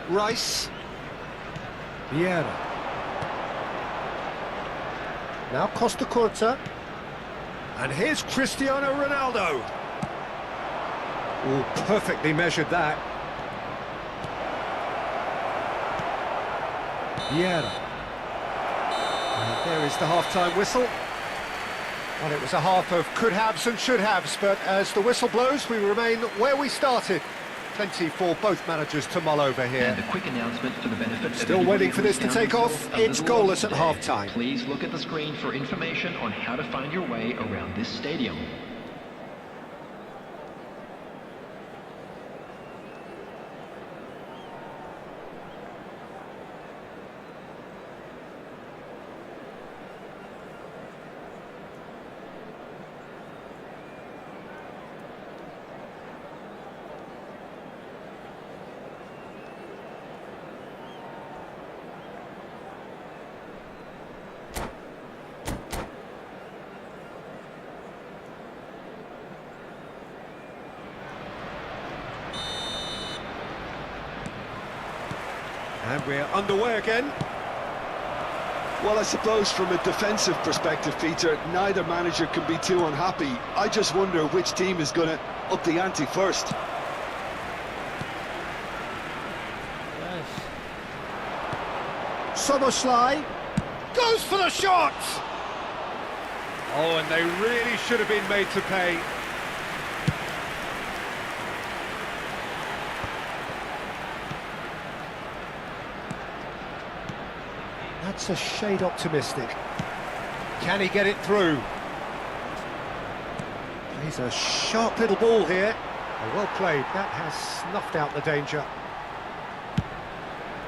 Rice. Vieira. Now Costa Curta. And here's Cristiano Ronaldo. Oh, perfectly measured that. Vieira. And there is the half-time whistle. Well, it was a half of could-haves and should-haves, but as the whistle blows, we remain where we started. Plenty for both managers to mull over here. And a quick announcement for the benefit of Still waiting for this to take off. It's goalless at half-time. Please look at the screen for information on how to find your way around this stadium. And we're underway again. Well, I suppose from a defensive perspective, Peter, neither manager can be too unhappy. I just wonder which team is going to up the ante first. Yes. Soboslai goes for the shot! Oh, and they really should have been made to pay. That's a shade optimistic. Can he get it through? He's a sharp little ball here. Oh, well played. That has snuffed out the danger.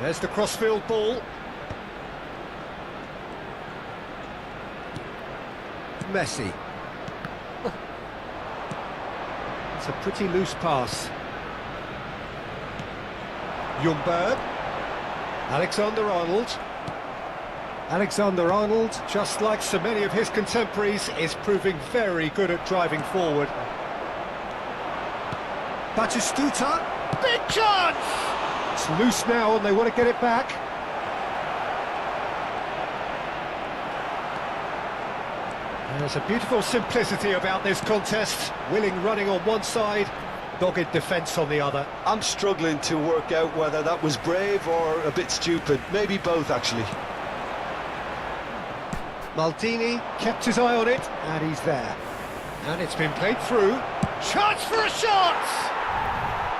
There's the crossfield ball. Messi. It's a pretty loose pass. Ljunberg. Alexander-Arnold. Alexander-Arnold, just like so many of his contemporaries, is proving very good at driving forward. Batistuta, big chance! It's loose now and they want to get it back. There's a beautiful simplicity about this contest. Willing running on one side, dogged defence on the other. I'm struggling to work out whether that was brave or a bit stupid. Maybe both, actually. Maldini kept his eye on it, and he's there. And it's been played through. Chance for a shot!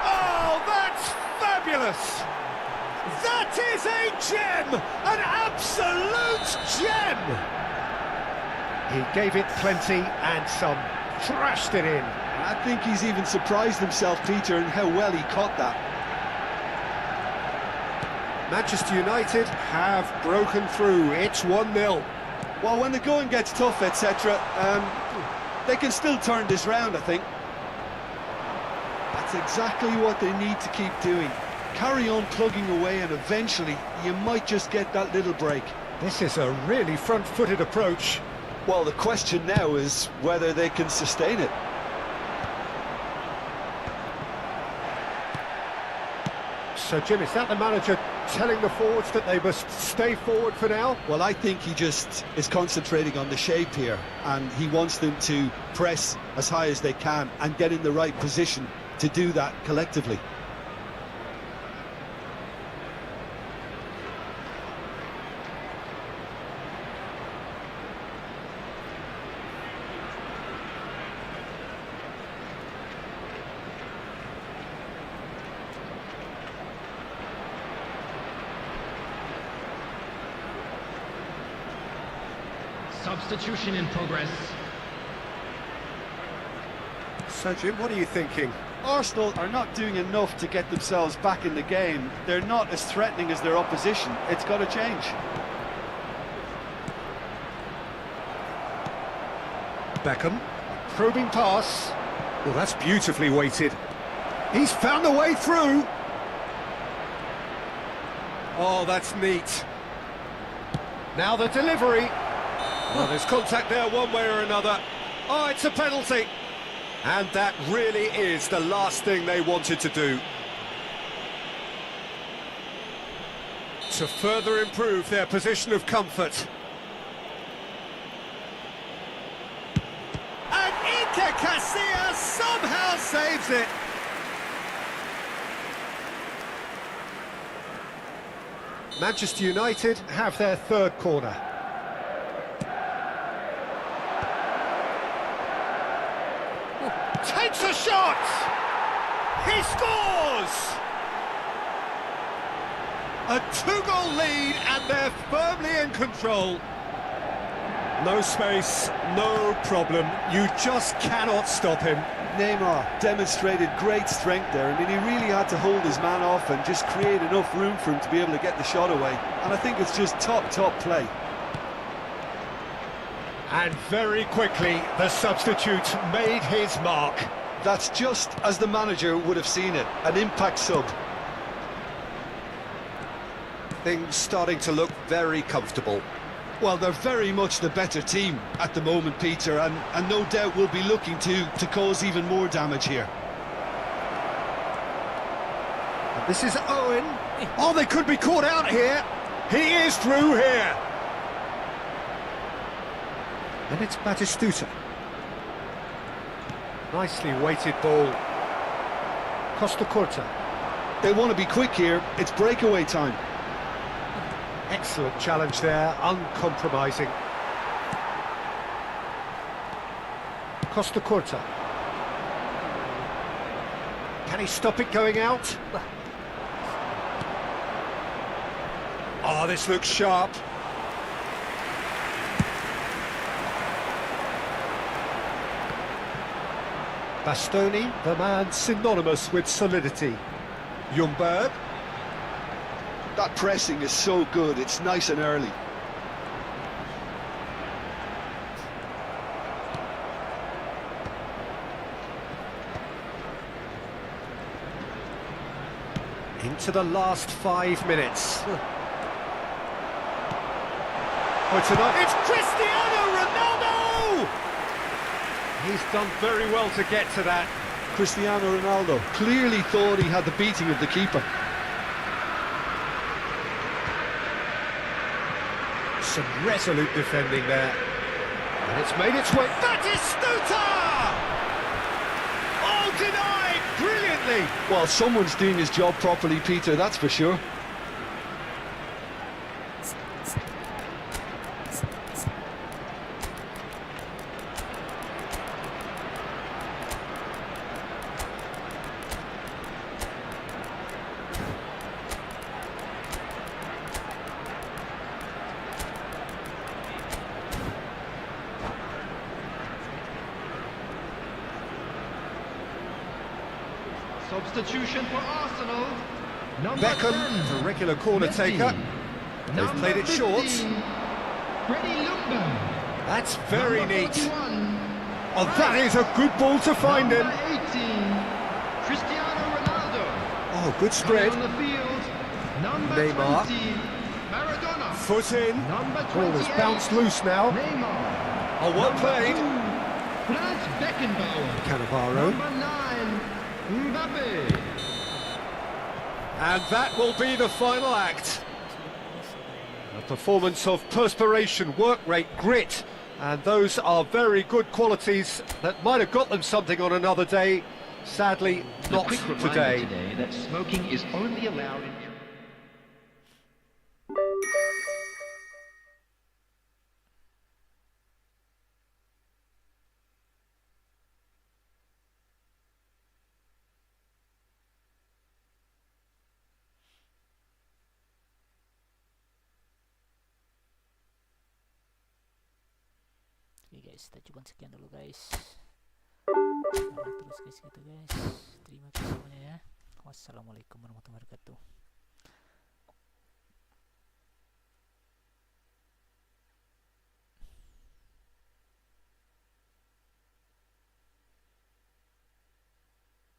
Oh, that's fabulous! That is a gem! An absolute gem! He gave it plenty and some. Thrashed it in. I think he's even surprised himself, Peter, in how well he caught that. Manchester United have broken through. It's 1-0. Well, when the going gets tough, etc., they can still turn this round, I think. That's exactly what they need to keep doing. Carry on plugging away and eventually you might just get that little break. This is a really front-footed approach. Well, the question now is whether they can sustain it. So, Jim, is that the manager telling the forwards that they must stay forward for now? Well, I think he just is concentrating on the shape here, and he wants them to press as high as they can and get in the right position to do that collectively. Substitution in progress. So, Jim, what are you thinking? Arsenal are not doing enough to get themselves back in the game. They're not as threatening as their opposition. It's got to change. Beckham, probing pass. Well, that's beautifully weighted. He's found a way through. Oh, that's neat. Now the delivery. Well, there's contact there one way or another. Oh, it's a penalty. And that really is the last thing they wanted to do. To further improve their position of comfort. And Iker Casillas somehow saves it. Manchester United have their third corner. Takes a shot! He scores! A two-goal lead and they're firmly in control. No space, no problem. You just cannot stop him. Neymar demonstrated great strength there. I mean, he really had to hold his man off and just create enough room for him to be able to get the shot away. And I think it's just top play. And very quickly, the substitute made his mark. That's just as the manager would have seen it, an impact sub. Things starting to look very comfortable. Well, they're very much the better team at the moment, Peter, and no doubt will be looking to cause even more damage here. And this is Owen. Oh, they could be caught out here. He is through here. And it's Batistuta. Nicely weighted ball. Costa Curta. They want to be quick here. It's breakaway time. Excellent challenge there, uncompromising. Costa Curta. Can he stop it going out? Oh, this looks sharp. Bastoni, the man synonymous with solidity. Ljunberg. That pressing is so good, it's nice and early. Into the last 5 minutes. Oh, tonight it's Cristiano Ronaldo! He's done very well to get to that. Cristiano Ronaldo clearly thought he had the beating of the keeper. Some resolute defending there. And it's made its way. Batistuta! Oh, denied brilliantly! Well, someone's doing his job properly, Peter, that's for sure. Substitution for Arsenal. Number Beckham, 10, the regular corner Messi. taker. They've played it 15, short. Ljunberg. That's very Number neat. 41, Oh, that is a good ball to find him. Number 18, Cristiano Ronaldo. Oh, good spread. On the field, number Neymar. 20, Maradona. Foot in. Number Ball has 28, bounced loose now. Neymar. Oh, well played. Franz Beckenbauer. Cannavaro. Number 9, Mbappe. And that will be the final act. A performance of perspiration, work rate, grit, and those are very good qualities that might have got them something on another day. Sadly, A not quick reminder today. today that smoking is only allowed in... Oke guys, kita cukup sekian dulu guys. Terus guys gitu guys. Terima kasih semuanya ya. Wassalamualaikum warahmatullahi wabarakatuh.